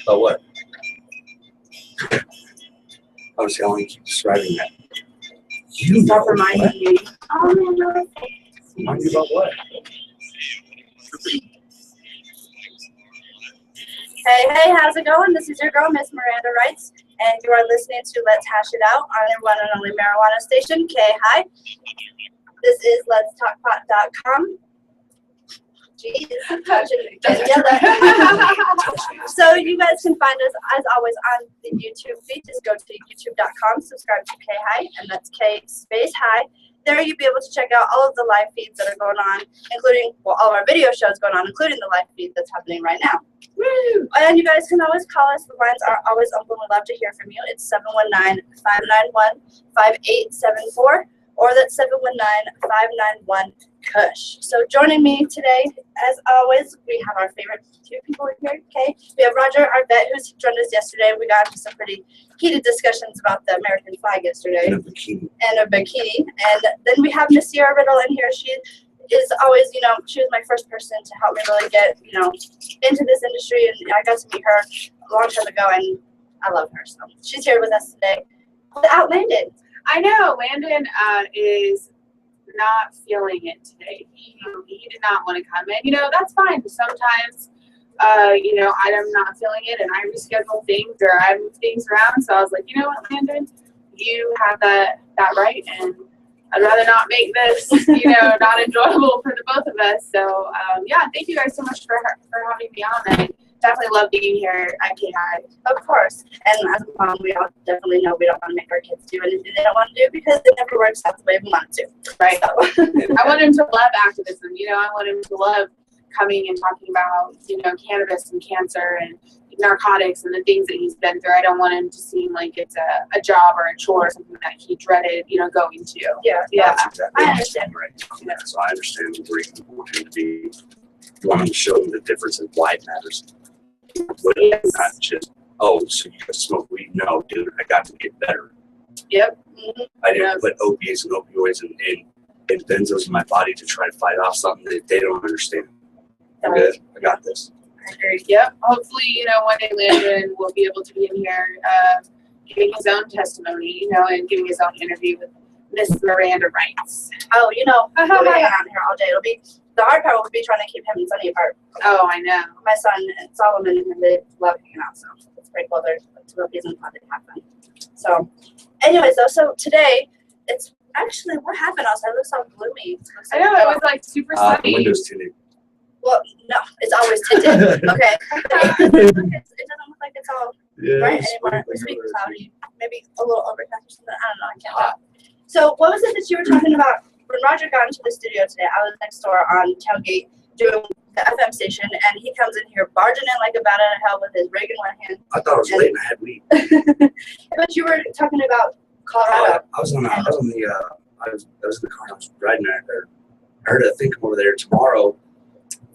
About what? Obviously, I only keep describing that. You Stop know reminding what? me. Oh, no. Remind you about what? Hey, how's it going? This is your girl, Miss Miranda Wrights, and you are listening to Let's Hash It Out on your one and only marijuana station, K-Hi. This is letstalkpot.com. Jeez, getting yelled. So you guys can find us, as always, on the YouTube feed. Just go to youtube.com, subscribe to K-Hi, and that's K-Hi. There you'll be able to check out all of the live feeds that are going on, including, well, all of our video shows going on, including the live feed that's happening right now. Woo! And you guys can always call us. The lines are always open. We'd love to hear from you. It's 719-591-5874, or that's 719-591-KUSH. So joining me today, as always, we have our favorite two people here, okay? We have Roger, our vet, who's joined us yesterday. We got into some pretty heated discussions about the American flag yesterday. And a bikini. And a bikini. And then we have Miss Sierra Riddle in here. She is always, you know, she was my first person to help me really get, you know, into this industry. And I got to meet her a long time ago, and I love her. So she's here with us today. Without Landon. I know Landon is not feeling it today. He did not want to come in. You know, that's fine. Sometimes, you know, I'm not feeling it, and I reschedule things or I move things around. So I was like, you know what, Landon, you have that right, and I'd rather not make this, you know, not enjoyable for the both of us. So yeah, thank you guys so much for having me on. I definitely love being here at K-Hi. Of course. And as a mom, we all definitely know we don't want to make our kids do anything they don't want to do because it never works out the way we want it to. Right. So, I want him to love activism. You know, I want him to love coming and talking about, you know, cannabis and cancer and narcotics and the things that he's been through. I don't want him to seem like it's a job or a chore or something that he dreaded, you know, going to. Yeah. That's exactly I what understand. I'm right now. Yeah. So I understand where you want him to be. You want him to show him the difference in why it matters. But not just, oh, so you got to smoke weed. No, dude, I got to get better. Yep. Mm-hmm. I didn't put opiates and opioids and benzos in my body to try to fight off something that they don't understand. I'm good. I got this. I agree. Yep. Hopefully, you know, one day Landon will be able to be in here giving his own testimony, you know, and giving his own interview with Miss Miranda Wrights. Oh, you know, we'll be hanging out here all day. It'll be, the hard part will be trying to keep him and Sonny apart. Oh, I know. My son and Solomon and him, they love hanging out, so it's pretty cool. They're two puppies and fun to have fun. So, anyways, though, so today, it's actually, what happened outside? It looks all gloomy. I know, it was like super The sunny. windows tinted. Well, no, it's always tinted. Okay. It doesn't look like it's all bright anymore. It's being cloudy. Maybe a little overcast or something. I don't know. I can't tell. So, what was it that you were talking about? When Roger got into the studio today, I was next door on Tailgate doing the FM station, and he comes in here barging in like a bat out of hell with his rig in one hand. I thought it was late and I had weed. But you were talking about Colorado. I was in the car. I was riding there. I heard a thing come over there tomorrow.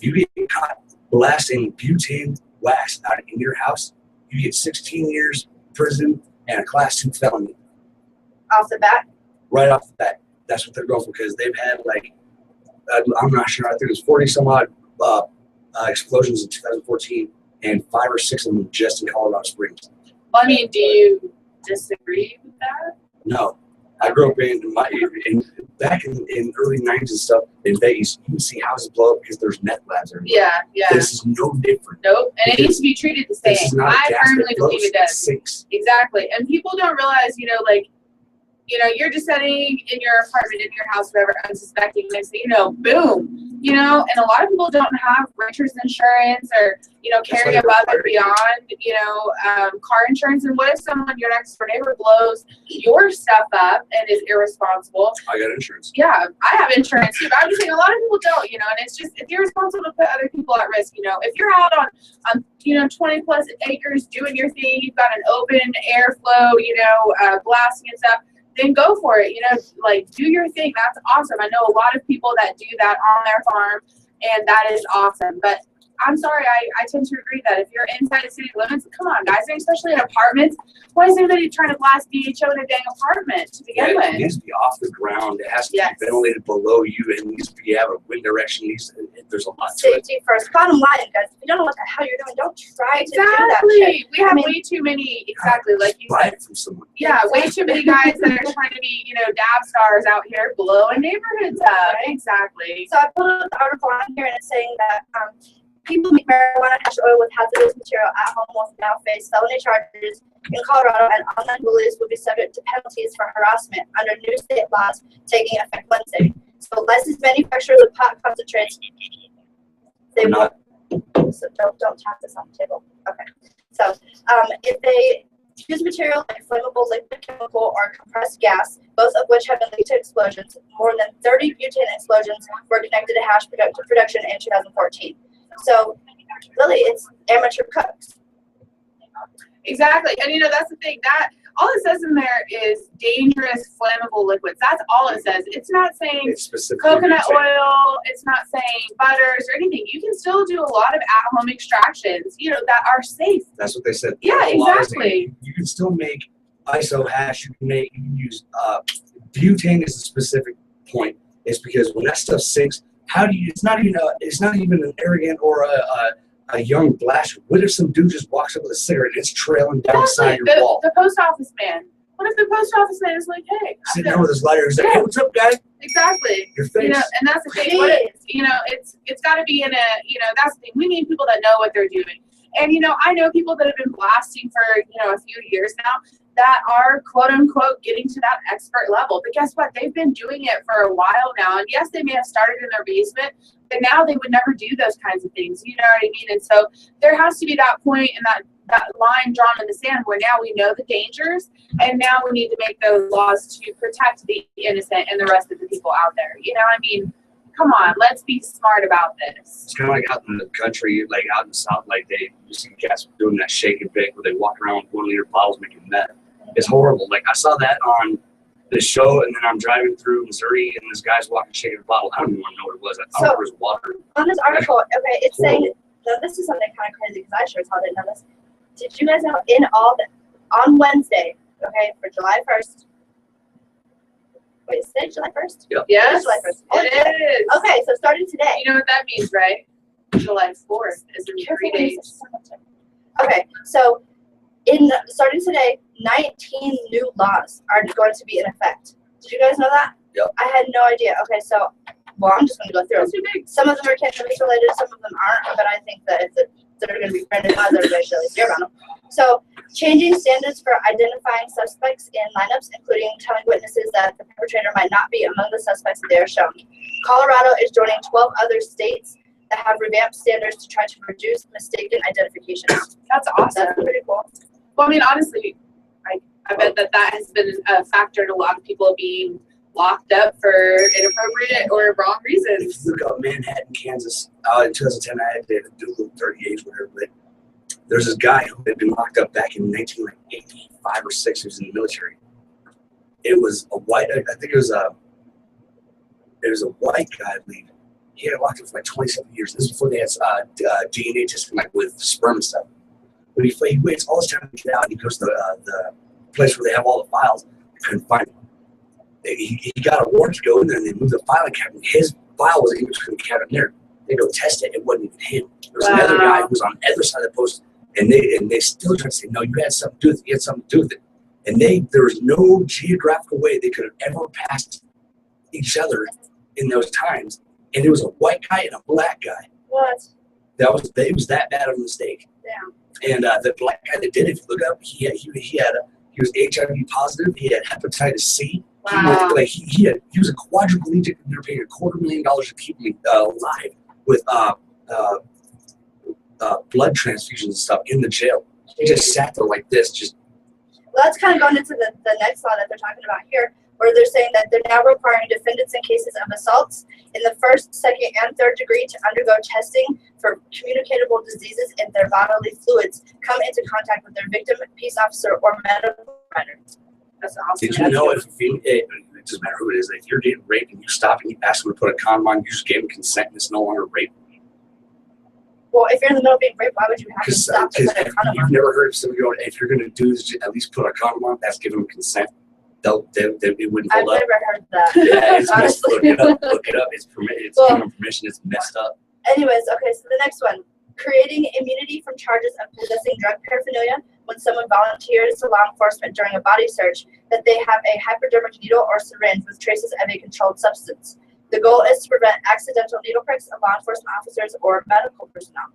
If you get caught blasting butane wax out in your house, you get 16 years prison and a class 2 felony. Off the bat? Right off the bat. That's what they're going for because they've had like, I'm not sure, I think it was 40 some odd explosions in 2014 and 5 or 6 of them just in Colorado Springs. Well, I mean, do you disagree with that? No. I grew up back in early 90s and stuff in Vegas. You can see houses blow up because there's meth labs everywhere. Yeah. This is no different. Nope. And it needs to be treated the This same. is not a I gas firmly that believe it blows, does. it sinks. Exactly. And people don't realize, you know, like, you know, you're just sitting in your apartment, in your house, whatever, unsuspecting. Next thing you know, boom. You know, and a lot of people don't have renter's insurance or, you know, carry above and beyond, you know, car insurance. And what if someone, your next door neighbor, blows your stuff up and is irresponsible? I got insurance. Yeah, I have insurance too. But I'm just saying a lot of people don't, you know, and it's just, it's irresponsible to put other people at risk, you know. If you're out on you know, 20 plus acres doing your thing, you've got an open airflow, you know, blasting and stuff, then go for it, you know, like do your thing. That's awesome. I know a lot of people that do that on their farm, and that is awesome. But I'm sorry, I tend to agree that if you're inside the city limits, come on, guys, and especially in apartments, why is anybody trying to blast DHO in a dang apartment to begin with? It needs to be off the ground. It has to be ventilated below you. It needs to be have a wind direction. there's a lot to it. Safety first. Bottom line, guys, if you don't know what the hell you're doing, don't try to do that shit. Exactly. We have I mean- way too many. Exactly, like you Buy said. it from someone. Yeah, way too many guys that are trying to be, dab stars out here blowing neighborhoods up. Right. Exactly. So I pulled up the article on here and it's saying that people make marijuana hash oil with hazardous material at home will now face felony charges in Colorado, and online bullies will be subject to penalties for harassment under new state laws taking effect Wednesday. So licensed manufacturers of pot concentrates, they I'm will. not, So don't tap this on the table. Okay. So if they use material like flammable liquid chemical or compressed gas, both of which have been linked to explosions, more than 30 butane explosions were connected to hash production in 2014. So really, it's amateur cooks. Exactly. And that's the thing. That all it says in there is dangerous flammable liquids. That's all it says. It's not saying it's specifically coconut butane. oil, it's not saying butters or anything. You can still do a lot of at-home extractions, that are safe. That's what they said. Yeah, A lot of exactly. things. You can still make ISO hash. You can use butane is the specific point. It's because when that stuff sinks, how do you? It's not even an arrogant or a young blast. What if some dude just walks up with a cigarette and it's trailing down the side of your wall? The post office man. What if the post office man is like, hey, Sitting there with his lighter, he's like, "Hey, what's up, guys?" exactly. Your face. And that's the thing. What it's got to be in a, that's the thing. We need people that know what they're doing. And, I know people that have been blasting for, a few years now that are, quote unquote, getting to that expert level. But guess what? They've been doing it for a while now. And yes, they may have started in their basement, but now they would never do those kinds of things. You know what I mean? And so there has to be that point and that line drawn in the sand where now we know the dangers, and now we need to make those laws to protect the innocent and the rest of the people out there. Come on, let's be smart about this. It's kind of like out in the country, like out in the South, like you see cats doing that shake and bake where they walk around with 1 liter bottles making meth. It's horrible. Like I saw that on this show, and then I'm driving through Missouri, and this guy's walking shaking a bottle. I don't even want to know what it was. I thought it was water. On this article, okay, it's saying, now this is something kind of crazy because I sure as hell didn't know this. Did you guys know on Wednesday, okay, for July 1st? Wait, is it July 1st? Yep. Yes, July 1st. it is. Okay, so starting today. You know what that means, right? July 4th is in 3 days. Okay, so starting today, 19 new laws are going to be in effect. Did you guys know that? Yep. I had no idea. Okay, so, I'm just going to go through That's them. too big. Some of them are cannabis related, some of them aren't, but I think that if they're going to be branded laws, everybody should at least hear about them. So, changing standards for identifying suspects in lineups, including telling witnesses that the perpetrator might not be among the suspects that they are shown. Colorado is joining 12 other states that have revamped standards to try to reduce mistaken identifications. That's awesome. That's pretty cool. Well, I mean, honestly, I bet that has been a factor in a lot of people being locked up for inappropriate or wrong If reasons. you look up Manhattan, Kansas, in 2010, I had to do a little 38, whatever, but there's this guy who had been locked up back in 1985 or 6. He was in the military. It was a white, I think it was a white guy, I believe. He had locked up for like 27 years. This is before they had DNA testing, like with sperm and stuff. But he waits all this time to get out, and he goes to the place where they have all the files. They couldn't find him. He got a warrant to go in there, and they moved the filing cabinet. His file was in between the cabinet there. They go test it. It wasn't even him. There was another guy who was on the other side of the post, and they still tried to say, no, you had something to do with it. You had something to do with it. And there was no geographical way they could have ever passed each other in those times. And it was a white guy and a black guy. What? It was that bad of a mistake. Damn. And the black guy that did it, if you look up, he was HIV positive. He had hepatitis C. Wow. He was a quadriplegic, and they're paying $250,000 to keep him alive with blood transfusions and stuff in the jail. He just sat there like this, just. Well, that's kind of going into the next law that they're talking about here, where they're saying that they're now requiring defendants in cases of assaults in the first, second, and third degree to undergo testing for communicable diseases in their bodily fluids, come into contact with their victim, peace officer, or medical provider. That's awesome. Did you know it doesn't matter who it is, if you're getting raped and you stop and you ask them to put a condom on, you just gave them consent and it's no longer rape? Well, if you're in the middle of being raped, why would you have to Because stop to put a condom you've on? never heard of somebody going, if you're going to do this, at least put a condom on, that's giving them consent. It wouldn't I've hold up. never heard that. Yeah, it's messed Honestly. up. Look it up. It's Well, given permission. It's messed up. Anyways, okay, so the next one. Creating immunity from charges of possessing drug paraphernalia when someone volunteers to law enforcement during a body search that they have a hypodermic needle or syringe with traces of a controlled substance. The goal is to prevent accidental needle pricks of law enforcement officers or medical personnel.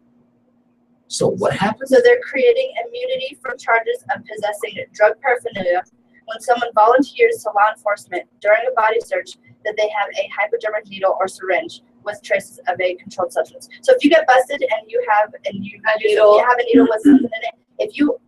So what happens? So they're creating immunity from charges of possessing drug paraphernalia when someone volunteers to law enforcement during a body search that they have a hypodermic needle or syringe with traces of a controlled substance. So if you get busted and you have a needle with something in it, if you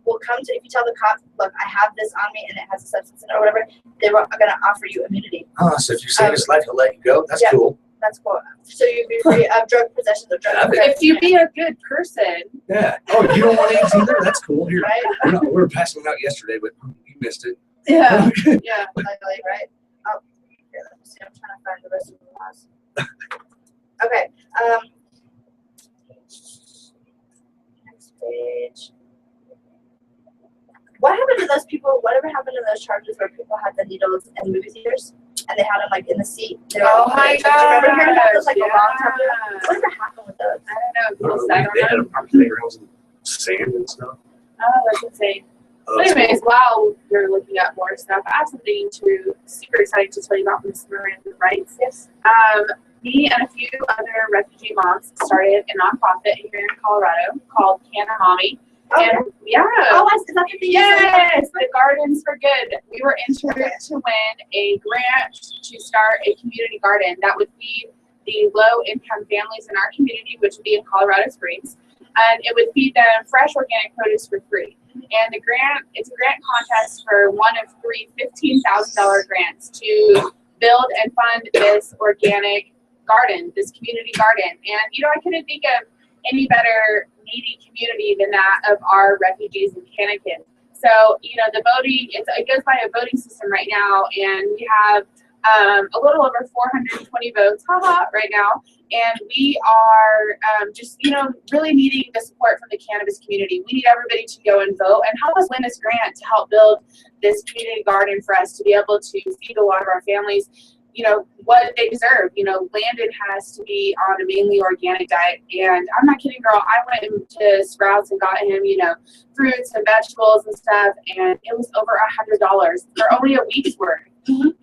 tell the cop, look, I have this on me and it has a substance in it or whatever, they're going to offer you immunity. Oh, so if you save his life, he'll let you go. That's cool. That's cool. So you'd be free of drug possession of drugs. If you be a good person. Yeah. Oh, you don't want AIDS either? That's cool. Here, right? we were passing out yesterday, but you missed it. Yeah. Yeah. Like, right? Oh, here, let me see. I'm trying to find the rest of the laws. Okay. Next page. What happened to those people? Whatever happened to those charges where people had the needles in movie theaters and they had them like in the seat? Oh my God! Do you remember hearing about those like a long time ago? Whatever happened with those? I don't know. They had them on playgrounds and sand and stuff. Oh, that's insane. Oh, But anyways, while you're looking at more stuff, I have something super exciting to tell you about Miss Miranda Wrights. Yes. Me and a few other refugee moms started a nonprofit here in Colorado called Canna Mommy. Okay. And yeah. Oh, is that the thing? Yes, the Gardens for Good. We were entered to win a grant to start a community garden that would feed the low-income families in our community, which would be in Colorado Springs, and it would feed them fresh organic produce for free. And it's a grant contest for one of three $15,000 grants to build and fund this organic garden, this community garden. And I couldn't think of any better needy community than that of our refugees in Kanakuk. So, the voting, it goes by a voting system right now, and we have a little over 420 votes right now. And we are just, really needing the support from the cannabis community. We need everybody to go and vote and help us win this grant to help build this community garden for us to be able to feed a lot of our families, what they deserve. Landon has to be on a mainly organic diet. And I'm not kidding, girl. I went to Sprouts and got him, fruits and vegetables and stuff. And it was over $100 for only a week's worth. And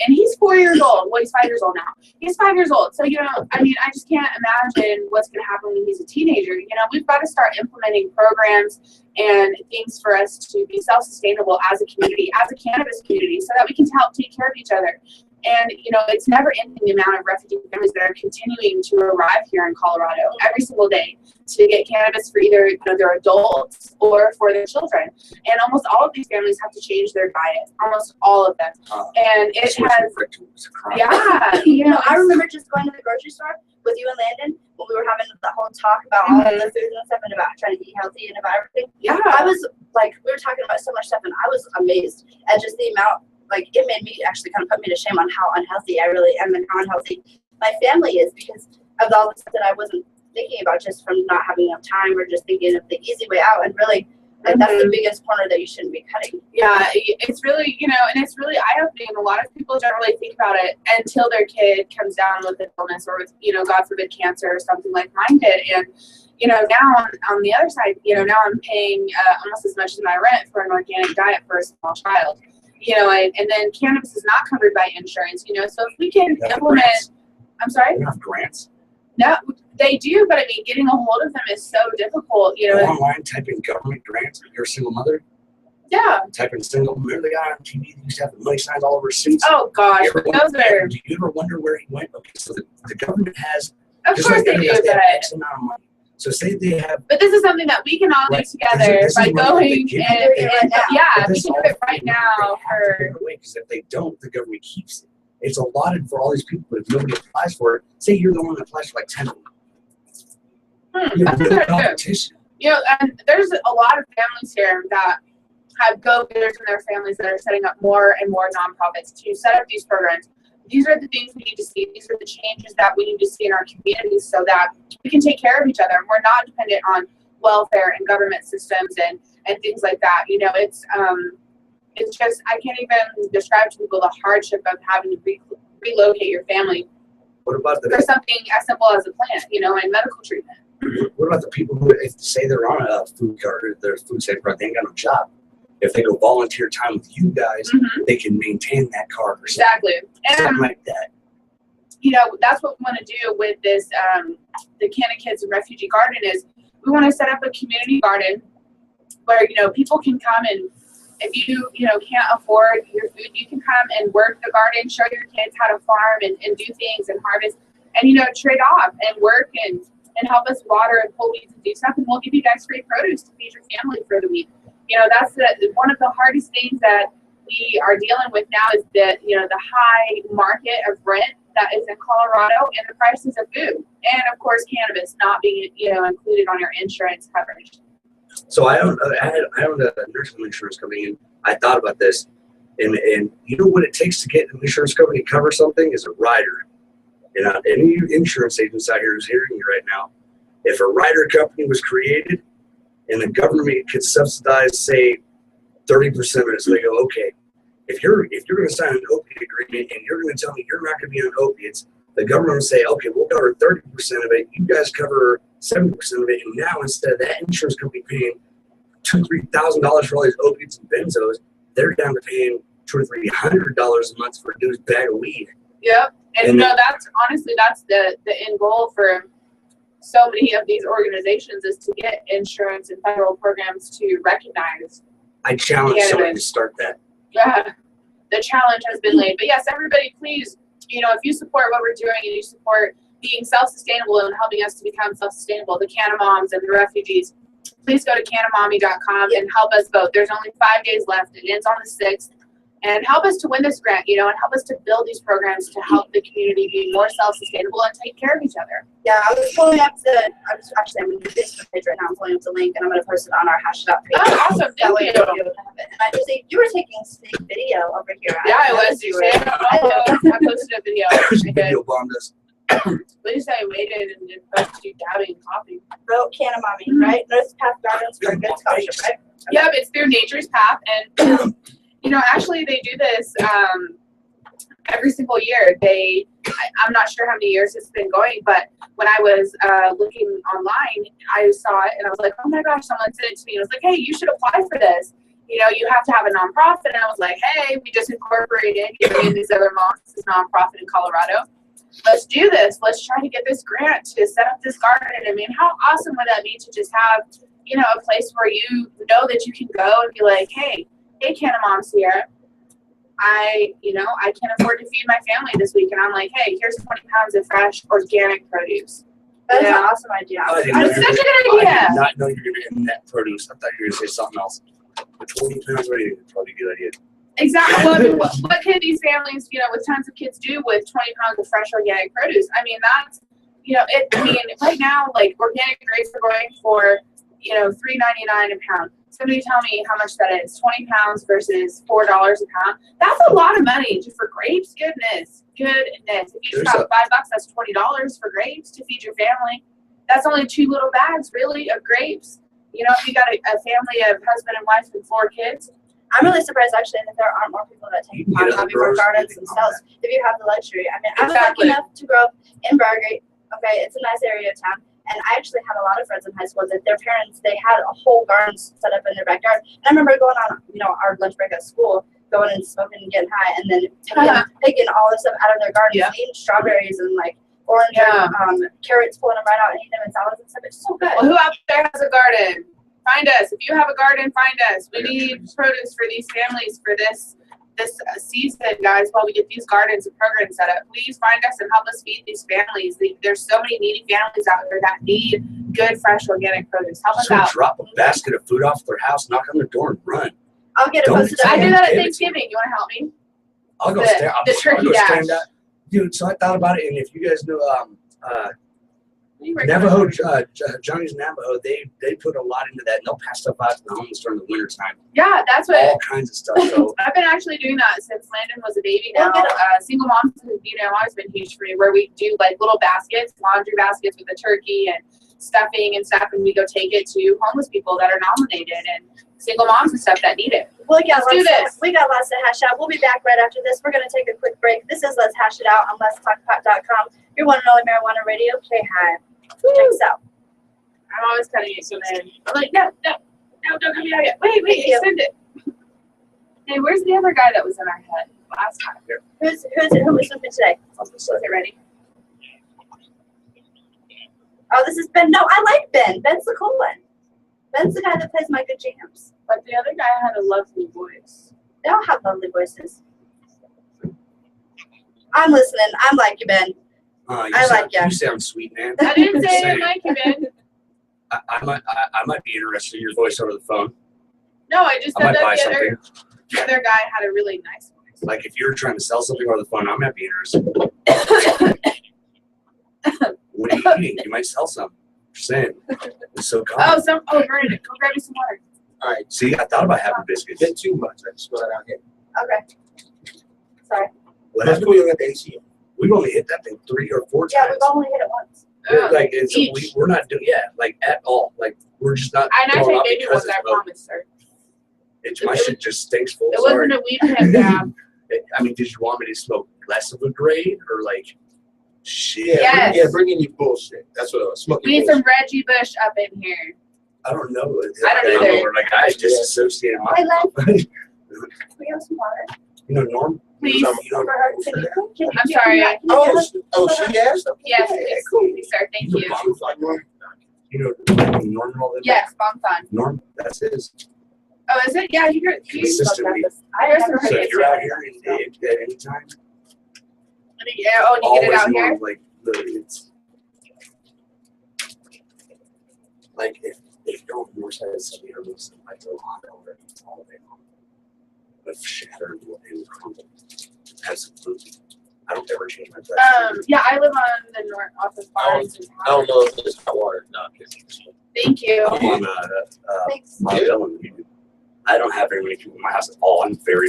he's 4 years old. Well, he's 5 years old now. He's 5 years old. So, I just can't imagine what's going to happen when he's a teenager. We've got to start implementing programs and things for us to be self-sustainable as a community, as a cannabis community, so that we can help take care of each other. And, it's never ending the amount of refugee families that are continuing to arrive here in Colorado every single day to get cannabis for either their adults or for their children. And almost all of these families have to change their diet, almost all of them. And it has, I remember just going to the grocery store with you and Landon when we were having the whole talk about all of the food and stuff and about trying to eat healthy and about everything. Yeah. I was like, we were talking about so much stuff and I was amazed at just the amount. Like, it made me actually kind of put me to shame on how unhealthy I really am and how unhealthy my family is because of all the stuff that I wasn't thinking about just from not having enough time or just thinking of the easy way out. And really, like, that's the biggest corner that you shouldn't be cutting. Yeah, it's really, and it's really eye-opening. And a lot of people don't really think about it until their kid comes down with an illness or with, God forbid, cancer or something like mine did. And, now on the other side, now I'm paying almost as much as my rent for an organic diet for a small child. And then cannabis is not covered by insurance, so if we can implement, grants. I'm sorry? They have grants. No, they do, but getting a hold of them is so difficult, Go online, type in government grants. You're a single mother. Yeah. Type in single. Remember the guy on TV that used to have the money signs all over his suits? Oh, gosh. Do you ever wonder where he went? Okay, so the government has. Of course they do, but. X amount of money. So say they have. But this is something that we can all do together by going and we can do it right now. Because if they don't, the government keeps it. It's allotted for all these people, but if nobody applies for it, say you're the one that applies for like 10 of them. That's competition. And there's a lot of families here that have go-getters in their families that are setting up more and more nonprofits to set up these programs. These are the things we need to see. These are the changes that we need to see in our communities so that we can take care of each other. And we're not dependent on welfare and government systems and things like that. It's just, I can't even describe to people the hardship of having to relocate your family What about for something as simple as a plant, you know, and medical treatment. what about the people who, if say they're on a food card or their food stamp card, they ain't got no job? If they go volunteer time with you guys, they can maintain that card or something, Exactly. something And like that. you know, that's what we want to do with this, the Cannon Kids and Refugee Garden is we want to set up a community garden where, you know, people can come and if you know, can't afford your food, you can come and work the garden, show your kids how to farm and do things and harvest and, you know, trade off and work and help us water and pull weeds and do stuff. And we'll give you guys free produce to feed your family for the week. You know, that's one of the hardest things that we are dealing with now is the, you know, the high market of rent that is in Colorado and the prices of food. And of course, cannabis not being, you know, included on your insurance coverage. So I own a nursing insurance company, and I thought about this, and you know what it takes to get an insurance company to cover something is a rider. You know, any insurance agents out here who's hearing you right now, if a rider company was created and the government could subsidize, say, 30% of it, so they go, okay, if you're going to sign an opiate agreement and you're going to tell me you're not going to be on opiates, the government will say, okay, we'll cover 30% of it. You guys cover 70% of it. And now instead of that insurance company paying $2,000-$3,000 for all these opiates and benzos, they're down to paying $200 or $300 a month for a dude's bag of weed. Yep. And you know, that's honestly, that's the end goal for so many of these organizations is to get insurance and federal programs to recognize. I challenge someone to start that. Yeah, the challenge has been laid. But yes, everybody, please, you know, if you support what we're doing and you support being self-sustainable and helping us to become self-sustainable, the Canna Moms and the refugees, please go to cannamommy.com and help us vote. There's only 5 days left. It ends on the 6th. And help us to win this grant, you know, and help us to build these programs to help the community be more self-sustainable and take care of each other. Yeah, I'm going to do this page right now. I'm pulling up the link and I'm going to post it on our hashtag page. Oh, awesome. That Thank way you. you'll be able to have it. And I just think you were taking sneak video over here. Yeah, I was. You I posted a video. She video bombed us. At least I waited and did post you dabbing coffee. wrote Canna Mommy, right? North Path Gardens for Good Scholarship, right? Yeah, it's through Nature's Path, and you know, actually, they do this every single year. I'm not sure how many years it's been going, but when I was looking online, I saw it, and I was like, oh my gosh, someone sent it to me. And I was like, hey, you should apply for this. You know, you have to have a nonprofit. And I was like, hey, we just incorporated, you know, these other moms, this nonprofit in Colorado. Let's do this. Let's try to get this grant to set up this garden. I mean, how awesome would that be to just have, you know, a place where you know that you can go and be like, hey, Canna Mom's here. I can't afford to feed my family this week. And I'm like, hey, here's 20 pounds of fresh organic produce. That's an awesome idea. It's such a good idea. I did not know you were going to end that produce. I thought you were going to say something else. But 20 pounds already is probably a good idea. Exactly. Well, I mean, what can these families, you know, with tons of kids do with 20 pounds of fresh organic produce? I mean, that's, you know, right now, like, organic grapes are going for, you know, $3.99 a pound. Somebody tell me how much that is. 20 pounds versus $4 a pound. That's a lot of money just for grapes. Goodness. If you just got $5, that's $20 for grapes to feed your family. That's only 2 little bags, really, of grapes. You know, if you got a family of husband and wife and 4 kids. I'm really surprised, actually, that there aren't more people that take on having more gardens themselves. If you have the luxury. I mean, I was lucky enough to grow up in Burgate. Okay, it's a nice area of town. And I actually had a lot of friends in high school that their parents, they had a whole garden set up in their backyard. And I remember going on, you know, our lunch break at school, going and smoking and getting high, and then taking all this stuff out of their garden, eating strawberries and like orange and carrots, pulling them right out and eating them in salads and stuff. It's so good. Well, who out there has a garden? Find us. If you have a garden, find us. We need produce for these families for this season, guys, while we get these gardens and programs set up. Please find us and help us feed these families. There's so many needy families out there that need good, fresh, organic produce. Help us out. Drop a basket of food off their house, knock on their door, and run. I'll get it posted. I do that at Thanksgiving. You want to help me? I'll go stand. The turkey dash. Dude, so I thought about it, and if you guys know Navajo, Johnny's Navajo, they put a lot into that, and they'll pass stuff out to the homeless during the winter time. Yeah, that's what. All kinds of stuff. So I've been actually doing that since Landon was a baby now. Single moms, you know, always been huge for me, where we do like little baskets, laundry baskets with the turkey and stuffing and stuff, and we go take it to homeless people that are nominated and single moms and stuff that need it. Let's do this. We got lots to hash out. We'll be back right after this. We're going to take a quick break. This is Let's Hash It Out on Let'sTalkPot.com. Your one and only marijuana radio. Okay, hi. Check us out. I'm always cutting it, so then I'm like, no, don't come out yet. Wait, Thank you. extend it. Hey, where's the other guy that was in our head last time? Who was with me today? On the Is side. it ready? Oh, this is Ben. No, I like Ben. Ben's the cool one. Ben's the guy that plays my good jams. But the other guy had a lovely voice. They all have lovely voices. I'm listening. I'm like you, Ben. I like ya. You sound sweet, man. I didn't say I Same. didn't like you, Ben. I might be interested in your voice over the phone. No, I just I said might buy that something. the other guy had a really nice voice. Like if you're trying to sell something over the phone, I might be interested. What are you eating? You might sell some. Just saying. It's so common. Bernadette, go grab me some water. All right, See, I thought about having biscuits. bit too much. I just smell it out here. Okay. Sorry. What Let's happened? go look at the AC. We've only hit that thing 3 or 4 Yeah, times. we've only hit it once. Like it's, Each. we're not doing like at all. Like we're just not. And I going take out baby because ones, I it's broke. promise, sir. My shit just stinks full. It Sorry. wasn't a weed pen dab. I mean, did you want me to smoke less of a grade or like shit? Yeah, Yes. bring in your bullshit. That's what I was smoking. We need some Reggie Bush up in here. I don't know. I don't either. Know, like I just associated my. Hey, Len. Can we have some water? You know, Norm. Please. You know, For her? Can you- I'm sorry. She asked. Yes, Yeah, yes, cool. sir. Thank you. You know, Norm and all that. Yes, bomb fun. Norm, that's his. Oh, is it? Yeah, you spoke Consistently. about this. I heard some So radio if you're out stations. here at any time, Yeah, oh, and you get it always out here? Norm, like it's like if you're on the north side of Sunday or listen, I go on over all day long. But shattered and crumbled. Absolutely. I don't ever change my dress. Yeah, I live on the north off of Barnes and I don't know if it's hot water or not. Thank you. I'm on Thanks. Mount Dillon. I don't have very many people in my house at all. I'm very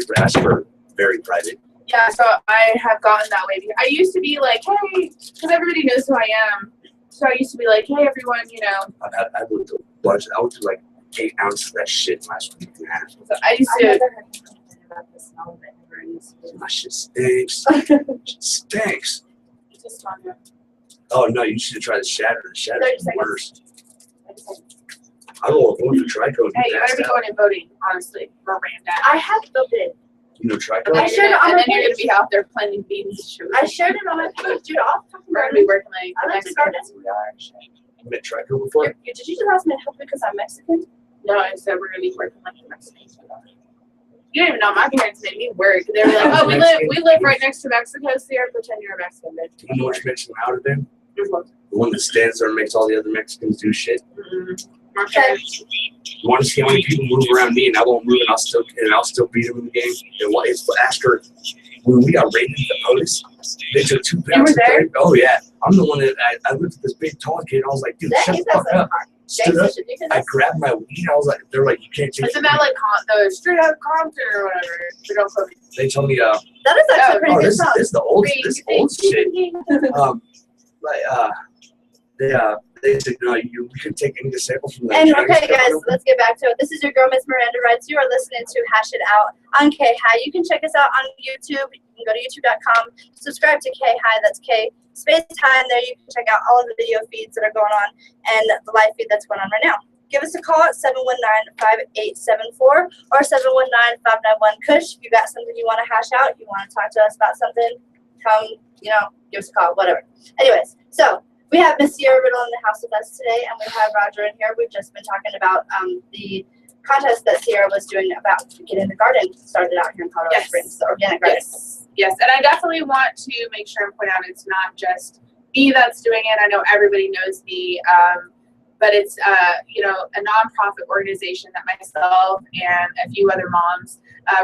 very private. Yeah, so I have gotten that way. I used to be like, hey, because everybody knows who I am. So I used to be like, hey, everyone, you know. I went to bunch. I went to like 8 ounces of that shit last week and a half. So I used I to. never heard you complain about the smell of it ever used to. My shit stinks. Shit stinks. Just on your- Oh no, you should try the shatter. The shatter 30 is seconds. worse. I will go into Trico and Hey, you better passed be out. going and voting, honestly, Miranda. I have voted. You know Trico? I shared it on and my then you're gonna page. be out there planting beans. I shared it on my page. Dude, I'll fucking We're gonna garden. be working like I the like to Mexicans garden. we are. You met Trico before? Did you just ask me to help because I'm Mexican? No, I said we're gonna be working like the Mexicans we are. You don't even know. My parents made me work. They were like, "Oh, we live right next to Mexico, so you're pretend you're a Mexican." Bitch. Do you know which Mexican I would have been? Mhm. The one that stands there and makes all the other Mexicans do shit. My parents. You want to see how many people move around me and I won't move and I'll still beat them in the game? And what it's after when we got raided the police, they took 2 You pounds were of there? dope. Oh yeah. I'm the one that I looked at this big tall kid and I was like, dude, shut the fuck up. Stood up. I grabbed my weed. I was like, they're like, you can't take Isn't that like the straight out Compton or whatever? We don't call it. They told me, That is actually a pretty oh, good this song. is the old shit. They said, no, we couldn't take any samples from that. And Chinese okay, guys, government. let's get back to it. This is your girl, Miss Miranda Wrights. You are listening to Hash It Out on K High. You can check us out on YouTube. You can go to youtube.com, subscribe to K High. That's K space time. There you can check out all of the video feeds that are going on and the live feed that's going on right now. Give us a call at 719-5874 or 719-591-KUSH. If you got something you want to hash out, you want to talk to us about something, come, give us a call, whatever. Anyways, so we have Miss Sierra Riddle in the house with us today, and we have Roger in here. We've just been talking about the contest that Sierra was doing about getting the garden started out here in Colorado Yes. Springs, the organic garden. Yes, and I definitely want to make sure and point out it's not just me that's doing it. I know everybody knows me, but it's a nonprofit organization that myself and a few other moms,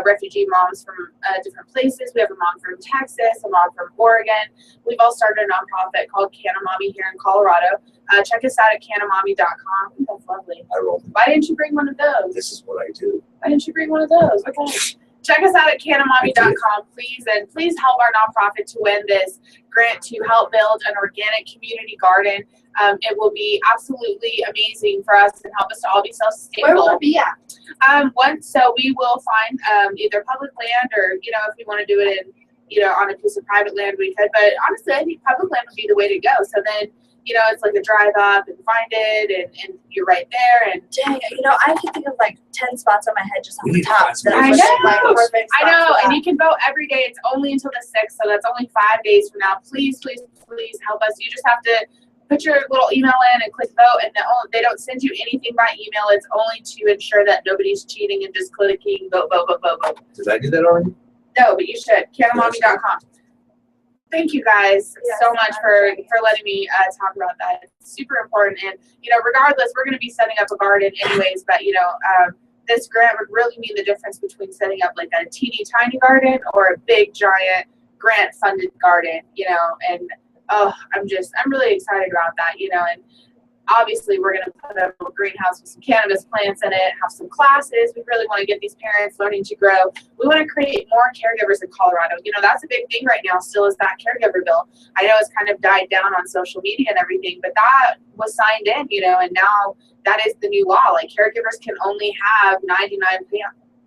refugee moms from different places. We have a mom from Texas, a mom from Oregon. We've all started a nonprofit called Canamommy here in Colorado. Check us out at canamommy.com. That's lovely. I rolled. Why didn't you bring one of those? This is what I do. Why didn't you bring one of those? Okay. Check us out at canamommy.com, please, and please help our nonprofit to win this grant to help build an organic community garden. It will be absolutely amazing for us and help us to all be Where self-sustainable. will it be at? So we will find either public land or, if we want to do it in on a piece of private land we could. But honestly, I think public land would be the way to go. So then, it's like a drive up and find it, and you're right there. And Dang, I can think of like 10 spots on my head just We off the need to top. find some that I are know. like perfect I spots know, for and that. you can vote every day. It's only until the 6th, so that's only 5 days from now. Please, please, please help us. You just have to put your little email in and click vote, and they don't send you anything by email. It's only to ensure that nobody's cheating and just clicking vote, vote, vote, vote, vote. Did I do that already? No, but you should. Canamommy.com. Thank you guys Yes, so much for letting me talk about that. It's super important. And, regardless, we're going to be setting up a garden anyways, but, this grant would really mean the difference between setting up like a teeny tiny garden or a big giant grant funded garden, and I'm really excited about that, and obviously we're going to put up a greenhouse with some cannabis plants in it, have some classes. We really want to get these parents learning to grow. We want to create more caregivers in Colorado. That's a big thing right now still is that caregiver bill. I know it's kind of died down on social media and everything, but that was signed in, and now that is the new law. Like caregivers can only have 99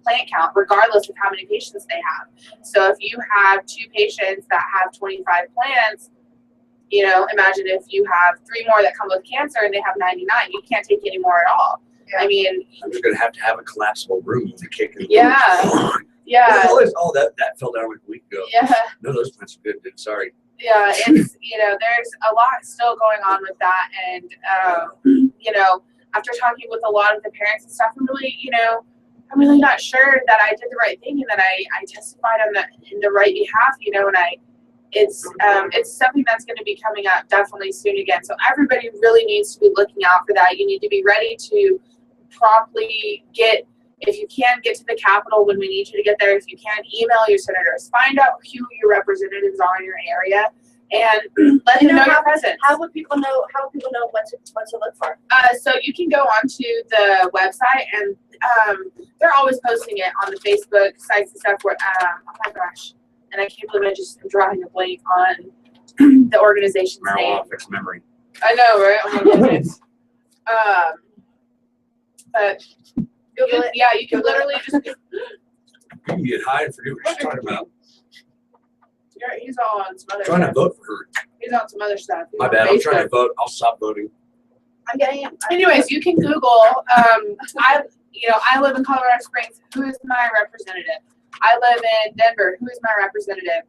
plant count regardless of how many patients they have. So if you have 2 patients that have 25 plants, imagine if you have 3 more that come with cancer and they have 99, you can't take any more at all. Yeah. I mean, I'm just gonna have to have a collapsible room to kick in. Yeah. yeah, Oh, that fell down like a week ago. yeah, No, those plants are good, dude. Sorry. yeah. It's, there's a lot still going on with that. And, after talking with a lot of the parents and stuff, I'm really not sure that I did the right thing and that I testified in the right behalf, and it's something that's going to be coming up definitely soon again. So everybody really needs to be looking out for that. You need to be ready to promptly if you can, get to the Capitol when we need you to get there. If you can, email your senators. Find out who your representatives are in your area and let them know your presence. How would people know what to look for? So you can go onto the website and they're always posting it on the Facebook sites and stuff where, oh my gosh. And I can't believe I just am drawing a blank on the organization's name. Marijuana affects memory. I know, right? Oh my goodness. But Google it. yeah, you can literally just. You can get high and forget what you're talking about. He's all on some other. I'm trying to stuff. vote for her. He's on some other stuff. He's My on bad. I'm trying Facebook. to vote. I'll stop voting. I'm getting it. Anyways, you can Google. I live in Colorado Springs. Who is my representative? I live in Denver. Who is my representative?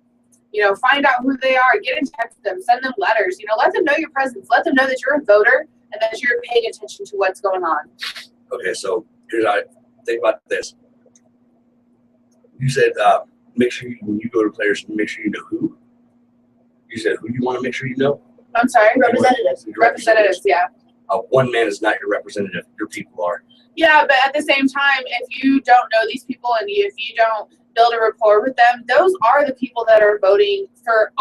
Find out who they are. Get in touch with them. Send them letters. Let them know your presence. Let them know that you're a voter and that you're paying attention to what's going on. Okay, so here's how I think about this. You said make sure when you go to players, make sure you know who. You said who you want to make sure you know. I'm sorry. Representatives. Representatives. Yeah. One man is not your representative. Your people are. Yeah, but at the same time, if you don't know these people and if you don't build a rapport with them, those are the people that are voting for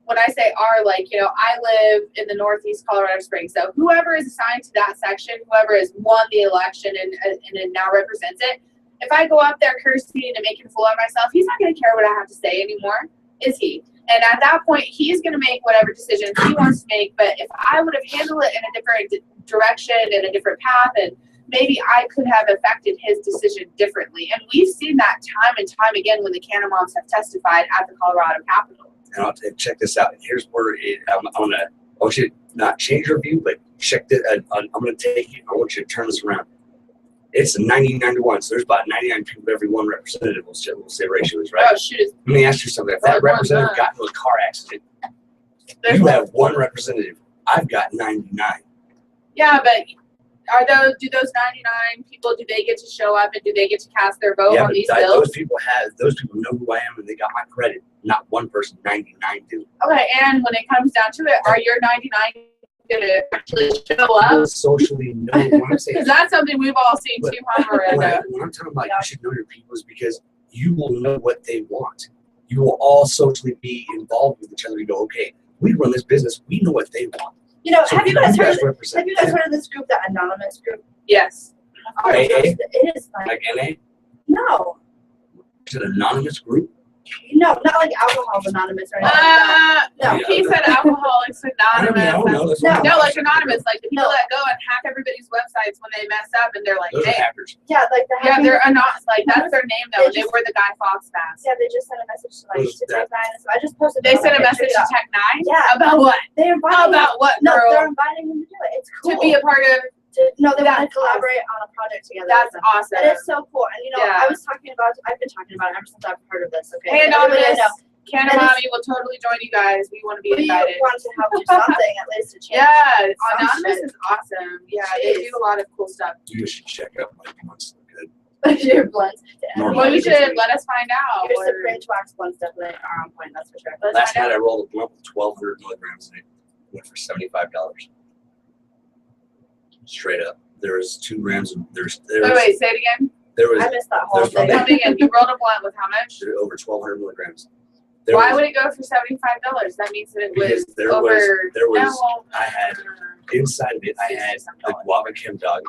when I say I live in the Northeast Colorado Springs. So whoever is assigned to that section, whoever has won the election and now represents it, if I go up there cursing and making a fool of myself, he's not going to care what I have to say anymore, is he? And at that point, he's going to make whatever decisions he wants to make. But if I would have handled it in a different direction and a different path, and maybe I could have affected his decision differently. And we've seen that time and time again when the Canamoms have testified at the Colorado Capitol. And I'll check this out. Here's where I want you to not change your view, but check this. I'm going to take you. I want you to turn this around. It's a 99 to 1, so there's about 99 people every one representative will say ratio is, right? Oh, shoot. Let me ask you something. If that representative got into a car accident, you have one representative. I've got 99. Yeah, but do those 99 people, do they get to show up and do they get to cast their vote on these bills? Those people know who I am and they got my credit. Not one person, 99 do. Okay, and when it comes down to it, are your 99 going to actually show up? Socially, no. When I'm saying Because that's something we've all seen too, huh, Miranda? when I'm talking about you should know your people is because you will know what they want. You will all socially be involved with each other. You go, okay, we run this business. We know what they want. So have you guys heard represent of this group, the Anonymous group? Yes. Oh, AA? it is like like NA? no. Is it an anonymous group? No, not like Alcohol Anonymous or anything like that. No. He said Alcoholics Anonymous. That's No. what No, I'm like saying. anonymous, like the people No. that go and hack everybody's websites when they mess up, and they're like, Those are "Hey, hackers. Yeah, like the yeah, hacking- they're anonymous." Like that's their name though. They And they just- were the Guy Fawkes mask. Yeah, they just sent a message to like Who's to that? Tech9. So I just posted. They it on sent a my message picture. to Tech9. Yeah. About what? They're inviting. About what, No, girl? they're inviting him to do it. It's cool. To be a part of. No, they want to That's collaborate on a project together. That's with them. awesome. It is so cool. And you know, Yeah. I've been talking about it ever since I've heard of this. Okay. Hey, Everybody I anonymous. know, Canna And Mommy will totally join you guys. We want to be we invited. want to help do something at least to change. Yeah, some anonymous shit. is awesome. Yeah, they Jeez. do a lot of cool stuff. You should check out my blunts. Good. Your blunts. Normal. Well, you Just should like- let us find out. Your or- Supreme Twax blunts definitely are on point. That's for sure. Let's Last find night out. I rolled a blunt with 1,200 milligrams in it. Went for $75. Straight up. There was 2 grams. Wait, say it again. There was I missed that whole there's thing. probably- Come again. You rolled a blunt with how much? over 1,200 milligrams. There Why was- would it go for $75? That means that it Because was there over. was I had inside of it I had the guava chem dog,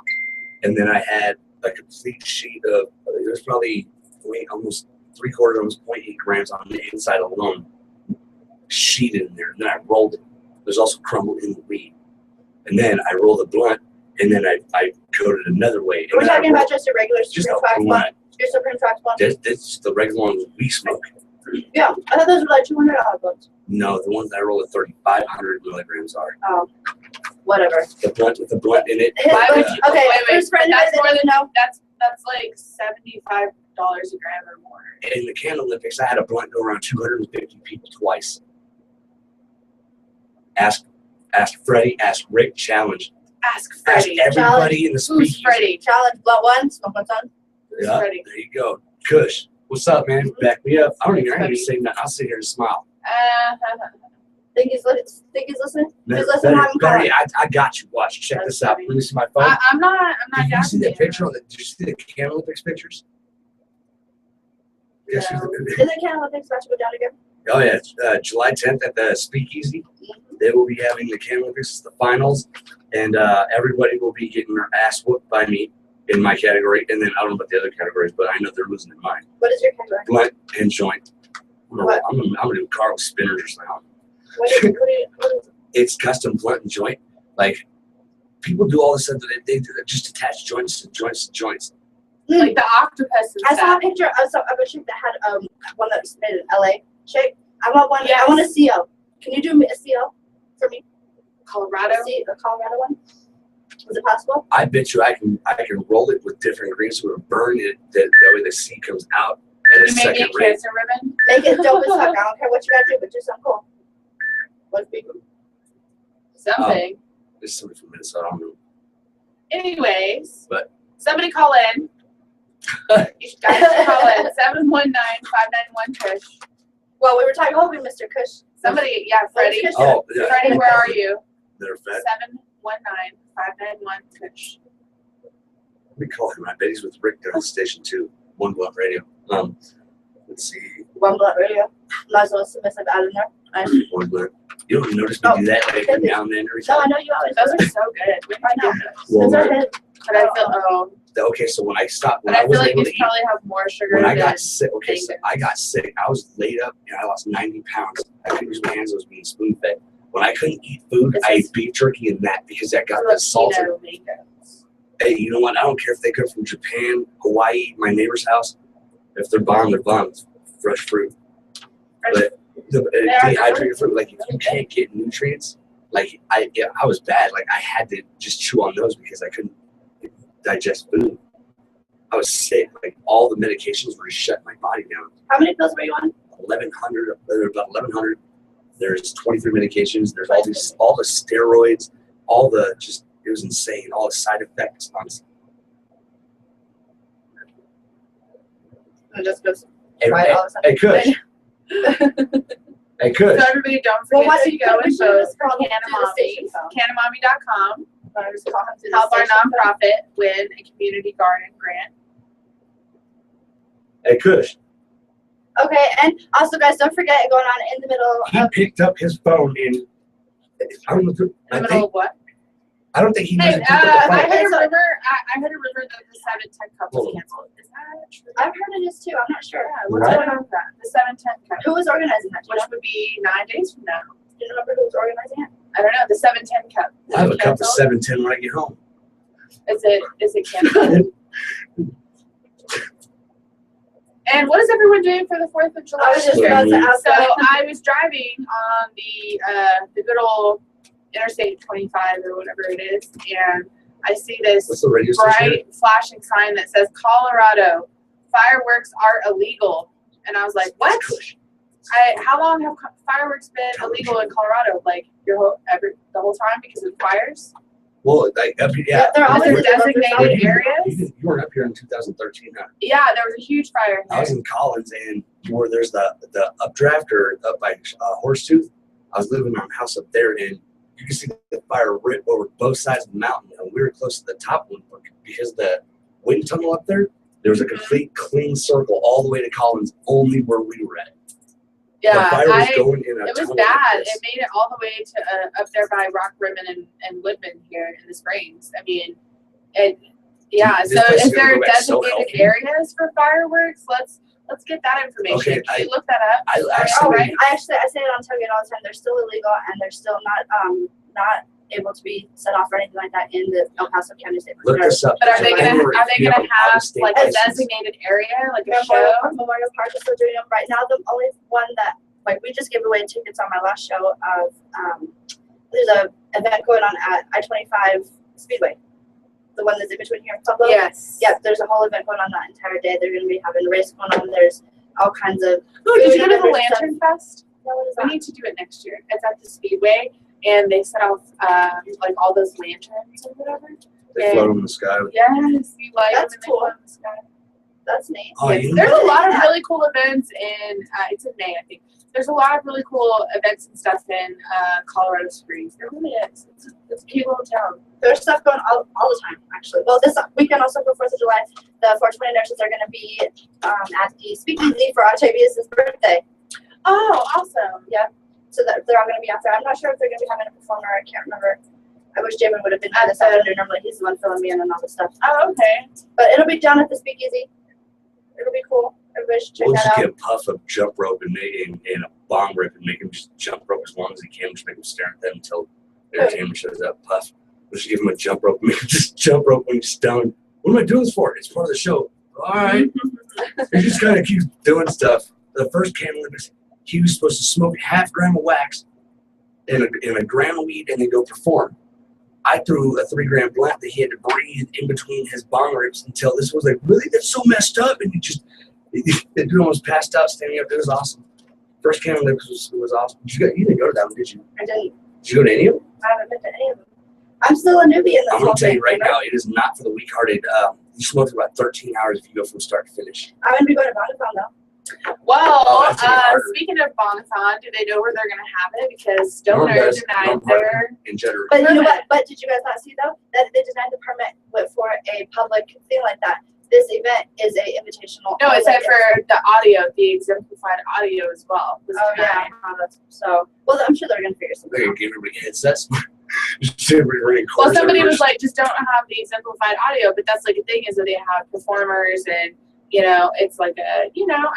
and then I had a complete sheet of it was probably almost 3/4, almost 0.8 grams on the inside alone, sheeted in there. And then I rolled it. There's also crumble in the weed, and then I rolled a blunt, and then I coated another way. And We're then I talking about rolled just a regular just Supreme a Twax blunt. blunt. Your Supreme Twax blunt. That's the regular one we smoke. Yeah, I thought those were like $200 blunts. No, the ones that I roll at 3,500 milligrams are Oh, whatever. the blunt with the blunt in it. Why would Yeah. you? Okay, wait, first for anybody that's that more doesn't than know. that's like $75 a gram or more. In the Can Olympics, I had a blunt go around 250 people twice. Ask Freddie, ask Rick, challenge. Ask Ask Freddie. everybody in the Who's speakeasy. Freddie? Challenge blunt one, smoke one ton. Who's Yeah, Freddie? there you go. Kush, what's up, man? Back me up. I don't even need to say nothing. I'll sit here and smile. Think he's listening? Better- Just listen, have him call. Betty, I got you. Watch. Check That's this out. funny. Let me see my phone. I'm not Did you see doubting that picture on the? Did you see the Can Olympics pictures? Guess who's No. the- Isn't Canada Olympics about to go down again? Oh yeah, it's, July 10th at the Speakeasy. They will be having the Can Olympics, the finals, and everybody will be getting their ass whooped by me in my category. And then I don't know about the other categories, but I know they're losing in mine. What is your category? Blunt and joint. What? I'm gonna do Carlos Spinners or something. What is it? It's custom blunt and joint. Like people do all this stuff that they do that just attach joints to joints to joints. like the octopus and I saw a stuff. picture of a chick that had one that was made in LA. Chick, I want one. Yes. I want a CO. Can you do a CO for me? Colorado. A Colorado one? Is it possible? I bet you I can roll it with different ingredients so it'll burn it that way the seed comes out at a You make second it rate. cancer ribbon. Make it dope as fuck. I don't care what you gotta do, but do something cool. Let's be cool. Something. There's somebody from Minnesota. I don't know. Anyways. But- Somebody call in. You guys should call in 719-591-KUSH. Well, we were talking, hoping Mr. Kush. Somebody, yeah, Freddie. Kush? Oh, yeah. Freddie, where are you? They're fat. 719-591-KUSH. Let me call him. I bet he's with Rick down at Station 2, One Blunt Radio. Let's see. One Blunt Radio. Might as well submissive out in there. Nice. One Blunt. You don't notice me do that like every now and then every No, I time. know you always Those do. are so good. We I know. Well, Those are my- his. But I feel, Okay, so when I stopped, when but I I feel wasn't like able to these eat, probably have more sugar when I than got sick, okay, so bacon. I got sick. I was laid up and I lost 90 pounds. I couldn't use my hands. I was being spoon fed. When I couldn't eat food, This I is- ate beef jerky and that because I got the salt. Filipino mangoes. Hey, you know what? I don't care if they come from Japan, Hawaii, my neighbor's house. If they're bomb, they're bomb. Fresh fruit. But the dehydrated fruit, like if you can't get nutrients, like I was bad. Like I had to just chew on those because I couldn't digest food. I was sick. Like all the medications were just shutting my body down. How many pills were you on? 1,100. There were about 1,100. There's 23 medications. There's all the steroids, all the just. It was insane. All the side effects. Honestly. It just goes. Hey, Right, hey, all of a sudden. hey, Kush. Hey, So Kush. everybody don't Well, forget what to you go could and should have vote called Canna to the Mommy, station phone. CannaMommy.com. Or just call him to the Help our station phone. nonprofit win a community garden grant. Hey, Kush. Okay, and also, guys, don't forget going on in the middle He of. picked up his phone and I don't know. In the middle of what? I don't think he Hey, doesn't keep up the I fight. heard a rumor. I heard a rumor that the 7-10 Cup was canceled. Is that true? I've heard it is too. I'm not sure. Yeah, what's Right. going on with that? The 7-10 Cup, Who was organizing that? Do you which know? would be 9 days from now. Do you remember who was organizing it? I don't know. The 7-10 Cup. Is I have it a cup of canceled? 710 when I get home. Is it canceled? And what is everyone doing for the 4th of July? I was just this year? about to ask So that. I was driving on the good old Interstate 25 or whatever it is, and I see this What's the radio station? bright flashing sign that says Colorado fireworks are illegal, and I was like, what? How long have fireworks been illegal in Colorado? Like the whole time because of fires? Well, like, up here, yeah. They're Is always there illegal for designated some- areas? You weren't up here in 2013, huh? Yeah, there was a huge fire. I was in Collins, and where there's the updraft or up by Horsetooth, I was living on a house up there, and you can see the fire rip over both sides of the mountain. And we were close to the top one because the wind tunnel up there, there was a complete clean circle all the way to Collins, only where we were at. Yeah, the fire was going in a it was tunnel bad. like It this. made it all the way to up there by Rock Rimmon and Woodman here in the Springs. I mean, yeah. This So place is is gonna there go back so designated healthy. areas for fireworks? Let's get that information. Okay, Can you look that up? I Oh, actually, right. I say it on Tailgate all the time. They're still illegal and they're still not able to be set off or anything like that in the El Paso County State look Park. this up. But are they gonna Or if you have out-of-state like a license. designated area, like a show? Memorial Park is still doing them right now. The only one that we just gave away tickets on my last show of there's a event going on at I-25 Speedway, the one that's in between here and Pueblo. Yes. Yep, there's a whole event going on that entire day. They're going to be having a race going on. There's all kinds of. Oh, did you go to the food and Lantern Fest? No, what is We that? need to do it next year. It's at the Speedway, and they set off like all those lanterns or whatever. They float in the sky. Yes, you like That's them and they cool. float in the sky. That's neat. Oh, Yes, you there's know, a lot of Yeah. really cool events in it's in May, I think. There's a lot of really cool events and stuff in Colorado Springs. There really is. It's a cute little town. There's stuff going all the time, actually. Well, this weekend also for 4th of July, the 420 nurses are going to be at the speakeasy for Octavius' birthday. Oh, awesome. So that they're all going to be out there. I'm not sure if they're going to be having a performer. I can't remember. I wish Jamin would have been here this afternoon. Normally he's the one filling me in on all this stuff. Oh, okay. But it'll be down at the speakeasy. It'll be cool. Everybody should check We'll that just out. get a puff of jump rope and a bong rip and make him just jump rope as long as he can. Just make him stare at them until the entertainment shows up. Puff. We'll just give him a jump rope and make him just jump rope when he's stoned. What am I doing this for? It's part of the show. All right. He just kind of keeps doing stuff. The first Can Olympics, he was supposed to smoke half gram of wax and a gram of weed and then go perform. I threw a 3 gram blunt that he had to breathe in between his bong rips until this was like, really? That's so messed up. And the dude almost passed out standing up. It was awesome. First Can Olympics was awesome. You didn't go to that one, did you? I didn't. Did you go to any of them? I haven't been to any of them. I'm still a newbie in this I'm whole going to tell thing. you right now, it is not for the weak-hearted. You smoke for about 13 hours if you go from start to finish. I'm going to be going to Bonafide though. Well, Oh, that's even harder. speaking of Bonthon, do they know where they're going to have it? Because Norm Stoner does. denied Norm their. In Jetter. But you know Permit. what? But did you guys not see though that they denied the permit for a public thing like that? This event is a invitational. No, it said like, for the audio, the exemplified audio as well. Was Oh yeah. denied. So well, I'm sure they're going to figure something They're out. going to give everybody headsets. Just everybody running Well, cars somebody everywhere. was like, just don't have the exemplified audio, but that's like a thing is that they have performers and, it's like I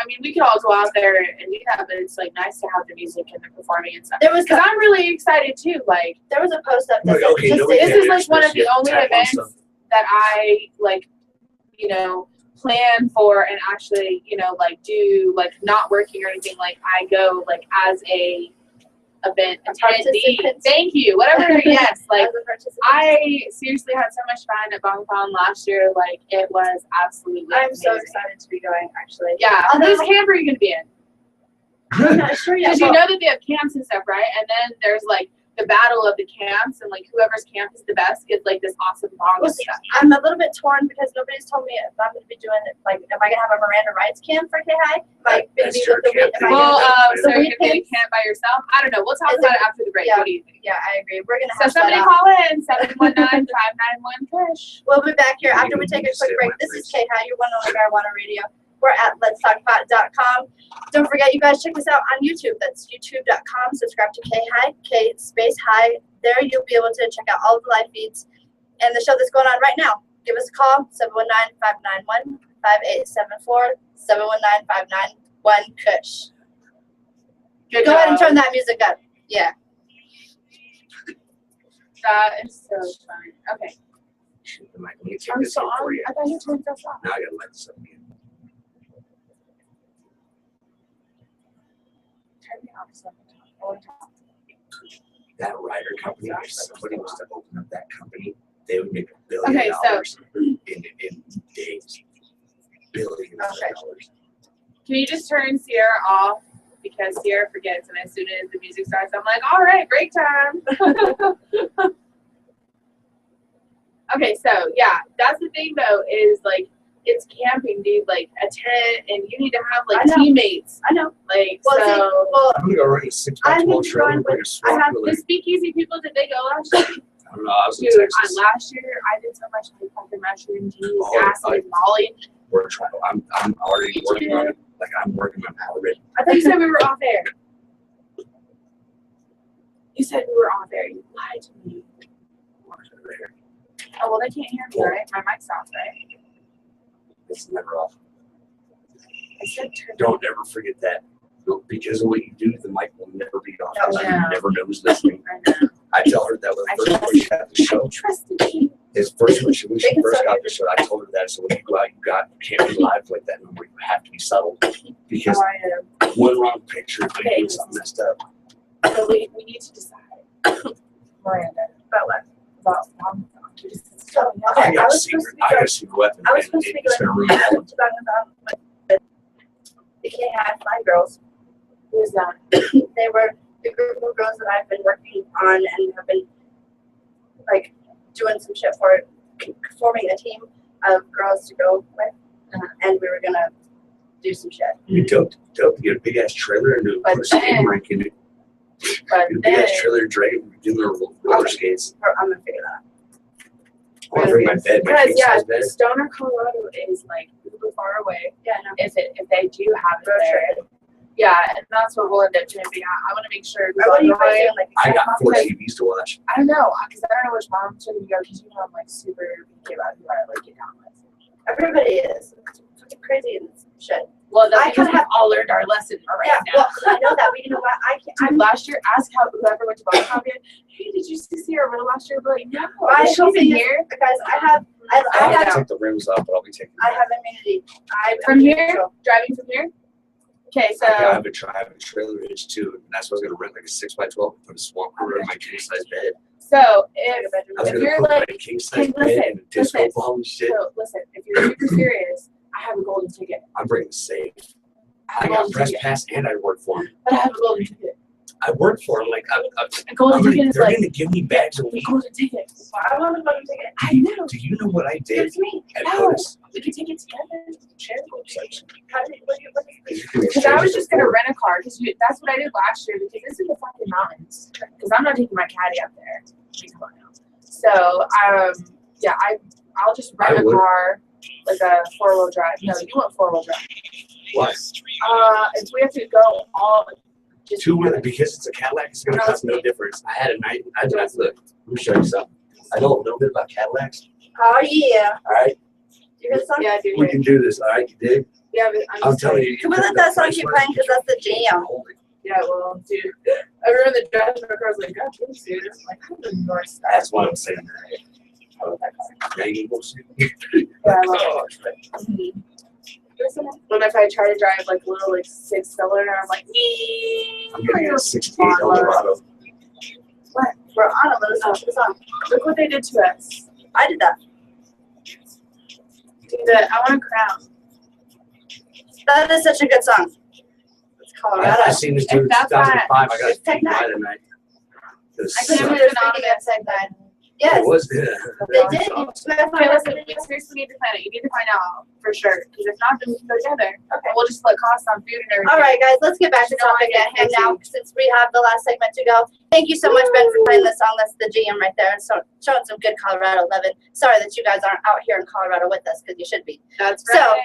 mean, we could all go out there and do that, but it's like nice to have the music and the performing and stuff. There was Because I'm really excited too. Like, there was a post up that Like, said okay, just nobody say- this is like express one of the yet. only Tap on events stuff. that I like, plan for and actually, do like not working or anything. Like I go like as a event attendee. participant. Thank you. Whatever. Yes. Like as a participant. I seriously had so much fun at Bonthon last year. Like it was absolutely. I'm so amazing. excited to be going. Actually, Yeah. Although- Whose camp are you gonna be in? I'm not sure yet. Because you but- know that they have camps and stuff, right? And then there's like the battle of the camps, and like whoever's camp is the best gets like this awesome bong Well, and see, stuff. I'm a little bit torn because nobody's told me if I'm going to be doing it. Like, am I going to have a Miranda Rights camp for KHI? Am I going to That's be your with the camp. am I Well, gonna be so the you're gonna be weekends? camp by yourself? I don't know. We'll talk Is about it- it after the break. yeah. What do you think? Yeah, I agree. We're going to So have somebody that out. call in 719-591-KUSH. We'll be back here after we take a You quick said break. my This is place. KHI, your one and only marijuana radio. We're at letstalkpot.com. Don't forget, you guys check us out on YouTube. That's youtube.com. Subscribe to K-High, K-High. There you'll be able to check out all the live feeds and the show that's going on right now. Give us a call, 719-591-5874, 719-591-KUSH. Good Go ahead and job. turn that music up. Yeah. That is so fun. Okay. Shoot, I'm like, let me take I'm this so in for on. you. I thought you turned this off. Now I gotta light this up again. Turn me off so I can talk. I wanna talk. That Ryder company, if somebody was to open up that company, they would make $1 billion Okay, so- in days. Billions Okay. of dollars. Can you just turn Sierra off? Because Sierra forgets, and as soon as the music starts, I'm like, all right, break time. Okay, so yeah, that's the thing though, is like, it's camping, dude, like a tent, and you need to have like I know. teammates. I know. Like, Well, see, so. well, I'm gonna go run a 6x12 I'm trailer going and bring a with- swamp I have cooler. The speakeasy people, did they go last year? I don't know, I was in Dude, Texas. last year I did so much like fucking mushroom teas, Oh, acid, Molly. We're trying, I'm already working on it. Like, I'm working on how to I thought you said we were off air. You said we were off air. You lied to me. Oh well, they can't hear me, right? My mic's off, right? It's never off. I said turn. Don't ever forget that. Because of what you do, the mic will never be off. Oh, Because yeah. you never know who's listening. I know. I tell her that with I the first one she had the show. I trusted you. His first when she They can first still got hear the show, I told her that. So when you go out, you can't be live like that number. You have to be subtle because Oh, I am. one wrong picture could Okay. get something messed up. So we need to decide. Miranda. About what? About mom. You just So, I okay, I got a was secret. supposed to be I going, got a secret weapon. I was and supposed to be it's gonna going ruin all of to the K-High Fly Girls. who's that? They were the group of girls that I've been working on and have been like doing some shit for, forming a team of girls to go with, and we were gonna do some shit. You dope to get a big ass trailer and But put a skating then- rink in it. But Get a big then, ass trailer and drag it, do their roller skates. Or I'm gonna figure that out. I want to bring my bed, my because king yeah, size bed. Stoner, Colorado is like super far away. Yeah, no. If they do have it Road there, trip. yeah, and that's what we'll end up doing. But yeah, I want to make sure. Or what do you guys Otherwise- do? Like, I got 4 Okay. TVs to watch. I don't know, because I don't know which mom's going to go, because you know I'm like super picky about who I like get down with. everybody is. It's fucking crazy and shit. Well, that's I because kinda we've all learned our lesson right Yeah, now. well, I know that, but you know what? I can't. Dude, last year, ask how whoever went to Boston Copy, hey, did you see Sierra Riddle last year? But like, no, I is she don't even think here? Guys, I have I'll Yeah. take the rims off, but I'll be taking I have immunity. From here? Driving from here? Okay, so, I have a trailer hitch too, and that's what I was gonna rent like a 6x12, put a swamp cooler in my king size bed. so I was if gonna you're put like, my king size hey, bed listen, and a disco listen. ball and shit. so listen, if you're super serious, I have a golden ticket. I'm bringing the safe. I I have a got golden press ticket. pass and I work for him. But I have a golden ticket. I work for him. Like A golden ticket is they're like gonna give me bags a a week. golden ticket. I want a golden ticket. I know. Do you know what I did It's me. at No. POTUS? We can take it together. Share. How did what do you Because I was just gonna rent a car. Because that's what I did last year. Because this is the fucking mountains. Because I'm not taking my caddy up there. So yeah, I'll just rent I a would. car, like a 4-wheel drive. No, you want 4-wheel drive. Why? If we have to go all just Two-wheeler, because it's a Cadillac, it's gonna No, cost it's no me. difference. I had a night. Look, let me show you something. I know a little bit about Cadillacs. Oh yeah. All right, You hear the song? Yeah, dude. we can do this. All right, you dig? Yeah, but I'm I'm just telling saying. you. Can we let that song keep playing? Because that's the jam. Yeah, well, dude. Everyone that drives my car is like, God, please, dude. I'm like, I'm the North Star. That's why I'm saying that. I love that car. Now you go see. Yeah, I love Oh, it. Mhm. But if I try to drive like a little like 6-cylinder, I'm like, nee. I'm getting a 68 Eldorado. What? We're on a little song. Song. Look what they did to us. I did that. Dude, I want a crown. That is such a good song. It's Colorado. I seen this dude in If that's 2005. I got It's a Tech DUI Nine. tonight. It was I couldn't suck. even- Speaking of Tech Nine. Yes. It was, yeah. They did. You guys Okay, find out listen, the we video? seriously need to plan it. You need to find out for sure. Because if not, then we can go together. Okay. We'll just split costs on food and everything. All right, guys, let's get back to the topic at hand now, since we have the last segment to go. Thank you so much, Ben, for playing this song. That's the GM right there. So showing some good Colorado loving. Sorry that you guys aren't out here in Colorado with us, because you should be. That's So, right.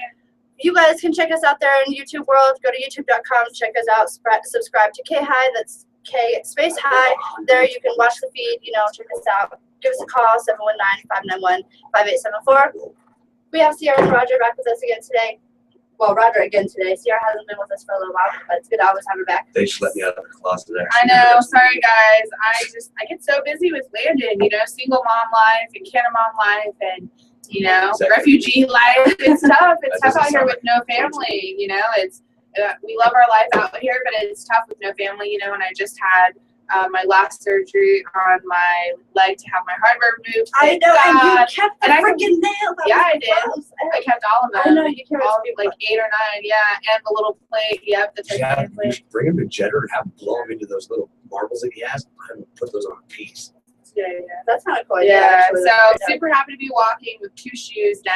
you guys can check us out there in YouTube world. Go to youtube.com, check us out, subscribe to K High. That's K space high. There you can watch the feed, check us out. Give us a call, 719-591-5874. We have Sierra and Roger back with us again today. Well, Roger again today. Sierra hasn't been with us for a little while, but it's good to always have her back. They just let me out of the closet. I know. Sorry, guys. I get so busy with Landon, single mom life and Canada mom life and, Exactly. refugee life. It's tough. It's That tough out doesn't here sound with no family. It's we love our life out here, but it's tough with no family. And I just had my last surgery on my leg to have my hardware removed. I know, and you kept the And I- freaking nail. That Yeah, was I did. gross. I kept all of them. I know, you kept all it. like 8 or 9, and the little plate. Yep, the Yeah, titanium you plate. should bring him to Jetter and have him blow him into those little marbles that he has. Have him put those on a piece. Yeah. That's not a cool idea. Yeah, actually. so That's great. super happy to be walking with 2 shoes now.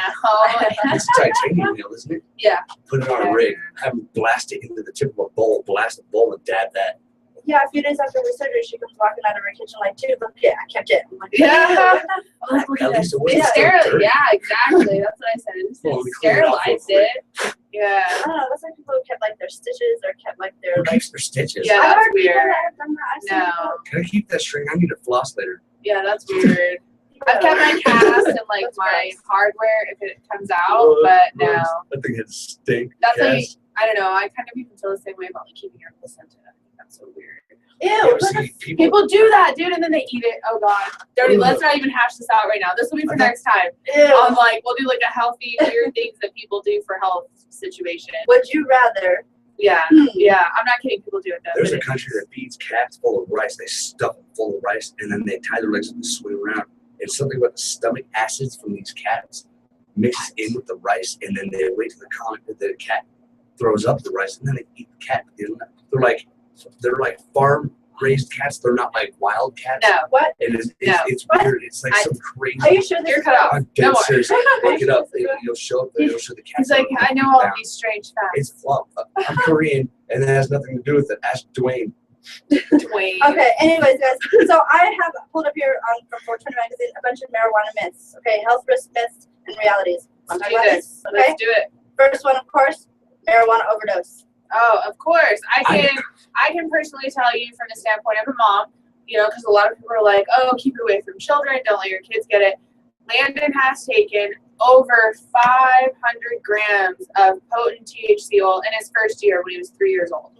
It's a titanium nail, isn't it? Yeah. Put it on a rig. Have him blast it into the tip of a bowl. Blast the bowl and dab that. Yeah, a few days after her surgery, she comes walking out of her kitchen like, dude, look, yeah, I kept it. I'm like, Yeah. "What the fuck?" At least it They wasn't still sterilized. dirty. Yeah, exactly. That's what I said. Well, They we cleaned it off sterilized real it. Yeah. I don't know. That's like people who kept like their stitches or kept like their Who like. keeps their stitches? Yeah. I've that's heard people weird. that have done that. I've seen No. Can I keep that string? I need to floss later. Yeah, that's weird. I've kept my cast and like That's my gross. hardware if it comes out, but no. I think it stink. That's like, Yes. I don't know. I kind of even feel the same way about like keeping your placenta. I think that's so weird. Ew. You ever what the see people? People do that, dude, and then they eat it. Oh god. Dirty. Let's not even hash this out right now. This will be for next time. Ew. I'm like, we'll do like a healthy, weird things that people do for health situation. Would you rather? Yeah, Hmm. yeah. I'm not kidding. People do it though. There's but a it- country that feeds cats full of rice. They stuff them full of rice, and then they tie their legs up and swing around. And something about the stomach acids from these cats mixes in with the rice, and then they wait till the cat throws up the rice, and then they eat the cat. They're like farm raised cats. They're not like wild cats. No. What? And it's No. weird. It's like I- some crazy. Are you sure this You're is cut off. I'm No dead more. serious. Look it up. It'll show up. It'll show the cats. He's like, I know all these strange facts. It's flop. I'm Korean, and it has nothing to do with it. Ask Dwayne. Dwayne. Okay, anyways, guys, so I have pulled up here from 420 Magazine a bunch of marijuana myths, okay? Health risk myths and realities. I'm Let's do talking about this. this, okay? Let's do it. First one, of course, marijuana overdose. Oh, of course. I can personally tell you from the standpoint of a mom, because a lot of people are like, oh, keep it away from children, don't let your kids get it. Landon has taken over 500 grams of potent THC oil in his first year when he was 3 years old.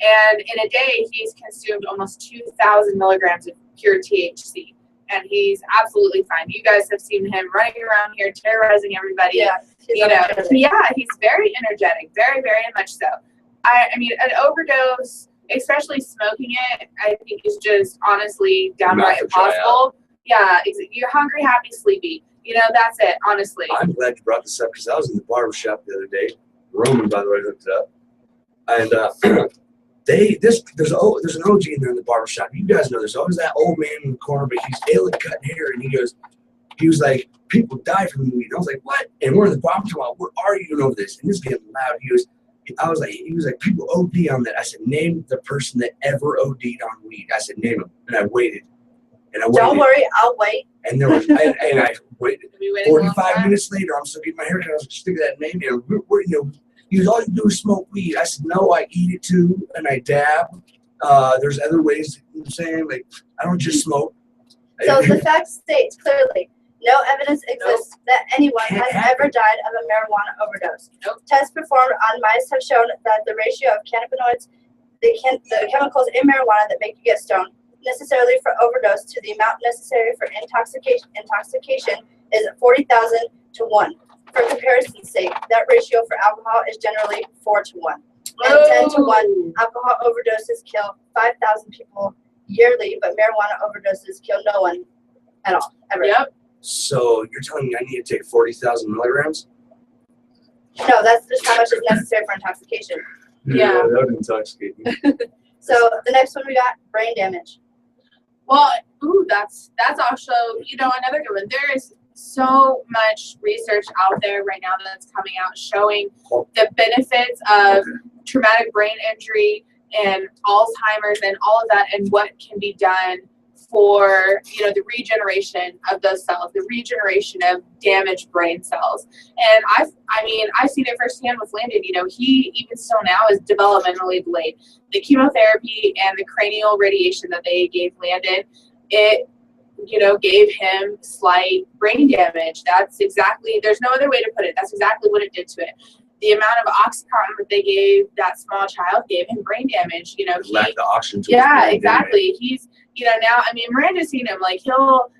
And in a day, he's consumed almost 2,000 milligrams of pure THC. And he's absolutely fine. You guys have seen him running around here terrorizing everybody. Yeah. He's very energetic, very, very much so. I mean, an overdose, especially smoking it, I think is just honestly downright Mouth will dry impossible. Yeah, you're hungry, happy, sleepy. That's it, honestly. I'm glad you brought this up because I was in the barber shop the other day. Roman, by the way, hooked it up. And there's an OG in there in the barber shop. You guys know there's always that old man in the corner, but he's ailing cutting hair, and he was like, people die from the weed. And I was like, what? And we're in the barber shop. We're arguing over this, and it's getting loud. He was like, people OD on that. I said, name the person that ever OD'd on weed. I said, name him, and I waited. Don't worry, I'll wait. And there was, and I waited. We waited a long 45 time. minutes later, I'm still getting my haircut. I was just thinking that name. All you do is smoke weed. I said, no, I eat it too, and I dab. There's other ways. You know what I'm saying? Like, I don't just smoke. So the fact states clearly, no evidence exists that anyone Can't has happen. ever died of a marijuana overdose. Nope. Tests performed on mice have shown that the ratio of cannabinoids, the chemicals in marijuana that make you get stoned, necessarily for overdose to the amount necessary for intoxication is 40,000 to 1. For comparison's sake, that ratio for alcohol is generally 4 to 1. And 10 to 1, alcohol overdoses kill 5,000 people yearly, but marijuana overdoses kill no one at all, ever. Yep. So you're telling me I need to take 40,000 milligrams? No, that's just how much is necessary for intoxication. Yeah. That would intoxicate me. So the next one we got, brain damage. Well, that's also, another good one. There is so much research out there right now that's coming out showing the benefits of traumatic brain injury and Alzheimer's and all of that and what can be done for, you know, the regeneration of those cells, the regeneration of damaged brain cells. And I've seen it firsthand with Landon. You know, he even still now is developmentally delayed. The chemotherapy and the cranial radiation that they gave Landon, it, you know, gave him slight brain damage. That's exactly, there's no other way to put it. That's exactly what it did to it. The amount of Oxycontin that they gave that small child gave him brain damage. You know, Lack the oxygen. To yeah, his brain, exactly. He's, you know, now, I mean, Miranda's seen him, like, he'll,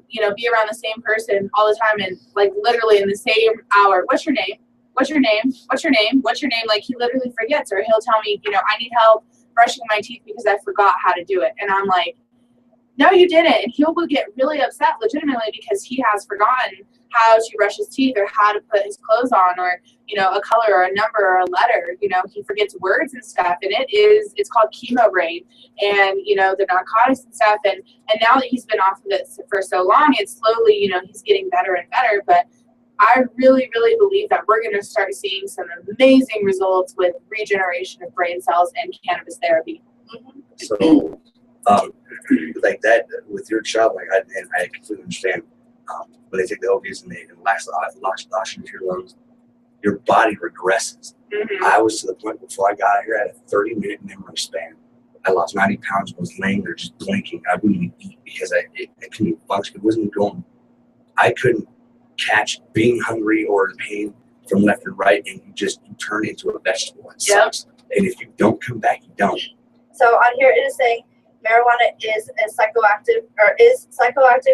you know, be around the same person all the time and, like, literally in the same hour, what's your name? What's your name? What's your name? What's your name? Like, he literally forgets, or he'll tell me, you know, I need help brushing my teeth because I forgot how to do it. And I'm like, no, you didn't. And he will get really upset legitimately because he has forgotten how to brush his teeth or how to put his clothes on, or, you know, a color or a number or a letter. You know, he forgets words and stuff, and it's called chemo brain, and, you know, the narcotics and stuff. And now that he's been off of it for so long, it's slowly, you know, he's getting better and better. But I really, really believe that we're going to start seeing some amazing results with regeneration of brain cells and cannabis therapy. So, like that with your child, like I completely understand. When they take the opiates and they lax the oxygen to your lungs, your body regresses. Mm-hmm. I was to the point before I got out here, I had a 30-minute memory span. I lost 90 pounds, was laying there just blinking. I wouldn't even eat because I couldn't function. It wasn't going. I couldn't catch being hungry or in pain from left and right, and you turn into a vegetable. It sucks. And if you don't come back, you don't. So on here it is saying marijuana is psychoactive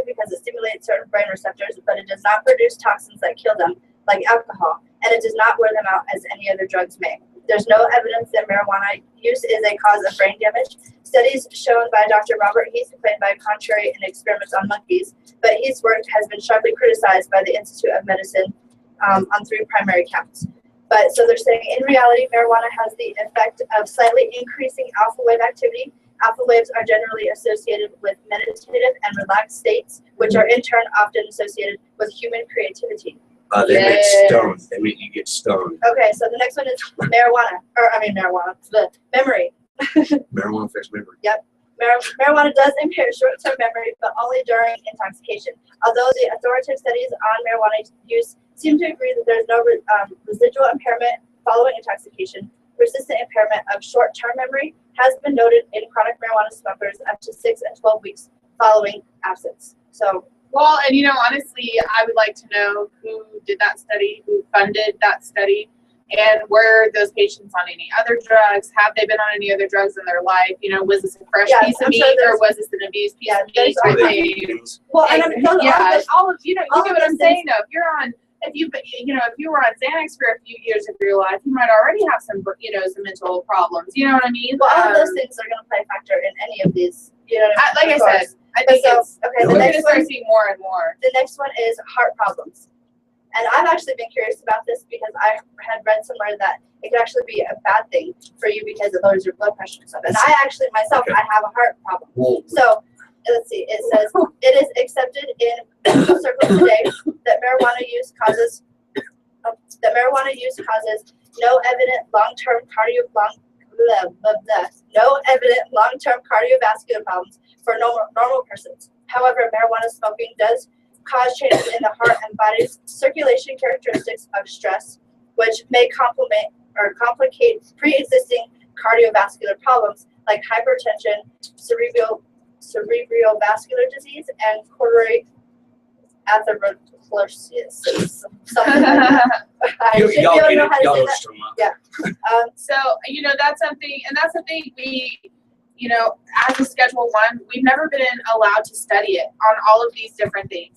because it stimulates certain brain receptors, but it does not produce toxins that kill them, like alcohol, and it does not wear them out as any other drugs may. There's no evidence that marijuana use is a cause of brain damage. Studies shown by Dr. Robert Heath claim by contrary in experiments on monkeys, but Heath's work has been sharply criticized by the Institute of Medicine on 3 primary counts. But so they're saying in reality, marijuana has the effect of slightly increasing alpha wave activity. Alpha waves are generally associated with meditative and relaxed states, which are in turn often associated with human creativity. They make stoned. They make you get stoned. Okay, so the next one is marijuana. The memory. Marijuana affects memory. Yep. Marijuana does impair short-term memory, but only during intoxication. Although the authoritative studies on marijuana use seem to agree that there is no residual impairment following intoxication, persistent impairment of short-term memory has been noted in chronic marijuana smokers up to 6 and 12 weeks following absence. So, well, and, you know, honestly, I would like to know who did that study, who funded that study, and were those patients on any other drugs? Have they been on any other drugs in their life? You know, was this a fresh piece of meat, or was this an abused piece of meat? Were they Type thing? vegans? well, and I mean, All of, you know all what of I'm those saying though. If you were on Xanax for a few years of your life, you might already have some, you know, some mental problems. You know what I mean? well, all of those things are going to play a factor in any of these. You know what I mean? Like I Of course. said, I think So, it's, okay, we're the going to next start one. seeing more and more. The next one is heart problems. And I've actually been curious about this because I had read somewhere that it could actually be a bad thing for you because it lowers your blood pressure and stuff. And I actually, myself, I have a heart problem. Well, So, let's see, it says, it is accepted in medical circles today that marijuana use causes no evident long-term cardiovascular problems for normal persons. However, marijuana smoking does cause changes in the heart and body's circulation characteristics of stress, which may complicate pre-existing cardiovascular problems like hypertension, cerebrovascular disease, and coronary atherosclerosis. Something like that. I should be able to know how to say that. So, you know, that's something we, you know, as a Schedule 1, we've never been allowed to study it on all of these different things.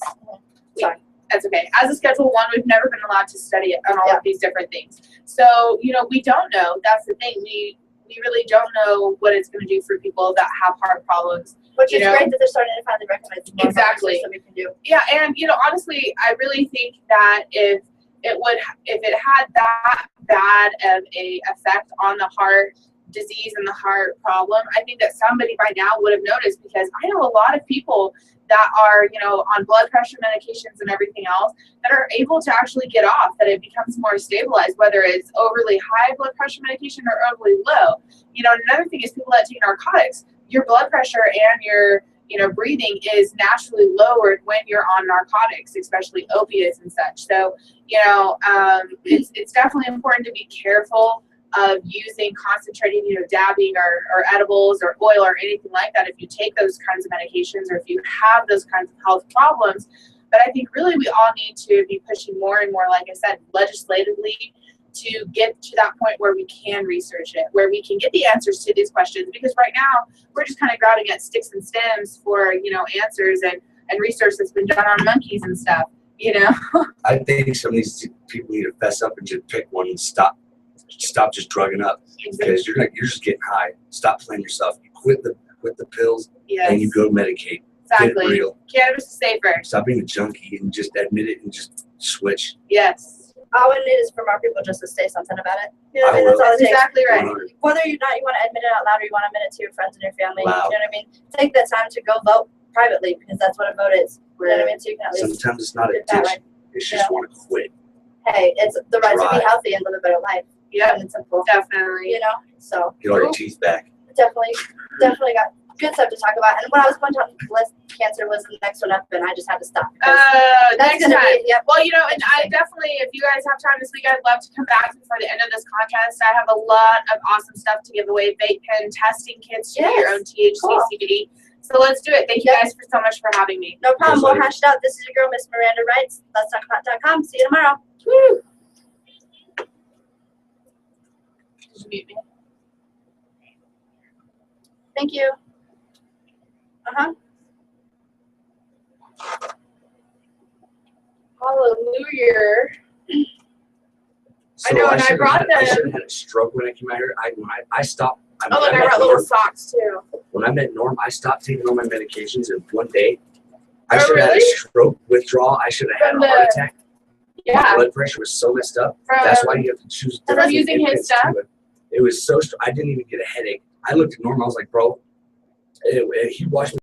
Sorry. That's okay. As a Schedule 1, we've never been allowed to study it on all of these different things. So, you know, we don't know. That's the thing. We really don't know what it's going to do for people that have heart problems. Which is You know? great that they're starting to finally recognize more Exactly. so we can do. Yeah, and, you know, honestly, I really think that if it had that bad of a effect on the heart disease and the heart problem, I think that somebody by now would have noticed, because I know a lot of people that are, you know, on blood pressure medications and everything else that are able to actually get off, that it becomes more stabilized, whether it's overly high blood pressure medication or overly low. You know, another thing is people that take narcotics, your blood pressure and your breathing is naturally lowered when you're on narcotics, especially opiates and such. So, it's definitely important to be careful of using concentrated, dabbing or edibles or oil or anything like that if you take those kinds of medications or if you have those kinds of health problems. But I think really we all need to be pushing more and more, like I said, legislatively, to get to that point where we can research it, where we can get the answers to these questions. Because right now we're just kind of grabbing at sticks and stems for, answers and research that's been done on monkeys and stuff, I think some of these people need to fess up and just pick one and stop just drugging up, because you're just getting high. Stop playing yourself. You quit the pills and you go medicate. Exactly. Get real. Cannabis is safer. Stop being a junkie and just admit it and just switch. Yes. All we need is for more people just to say something about it. You know I what I mean? That's all That's it takes. exactly right. 100. Whether or not you want to admit it out loud or you want to admit it to your friends and your family, Loud. you know what I mean? Take the time to go vote privately, because that's what a vote is. You know what I mean? So you can at least Sometimes it's not do it that way. addiction. It's just want to quit. Hey, it's the right to be Right. healthy and live a better life. Yep, And it's simple. definitely. So Get all your teeth back. definitely got good stuff to talk about. And when I was going to list, cancer was the next one up, and I just had to stop. because that's Next gonna time. be, yep. Well, and I definitely, if you guys have time this week, I'd love to come back before the end of this contest. I have a lot of awesome stuff to give away. Vape pen testing kits to get your Yes. own THC, Cool. CBD. So let's do it. Thank you Yep. guys so much for having me. No problem. Yes, We'll lady. hash it out. This is your girl, Miss Miranda Wrights. Let's talk about.com. See you tomorrow. Woo! Did you mute me? Thank you. Hallelujah. So know, and I should've brought I them- should have had a stroke when I came out here. When I stopped. Oh, look, I met brought little Norm. socks too. When I met Norm, I stopped taking all my medications in one day. I Oh, should have had a really? stroke withdrawal. I should have had From a heart the- attack. Yeah. My blood pressure was so messed up. That's why you have to choose. From different using his ingredients stuff? to it. It was so. I didn't even get a headache. I looked at Norm. I was like, bro. He watched me.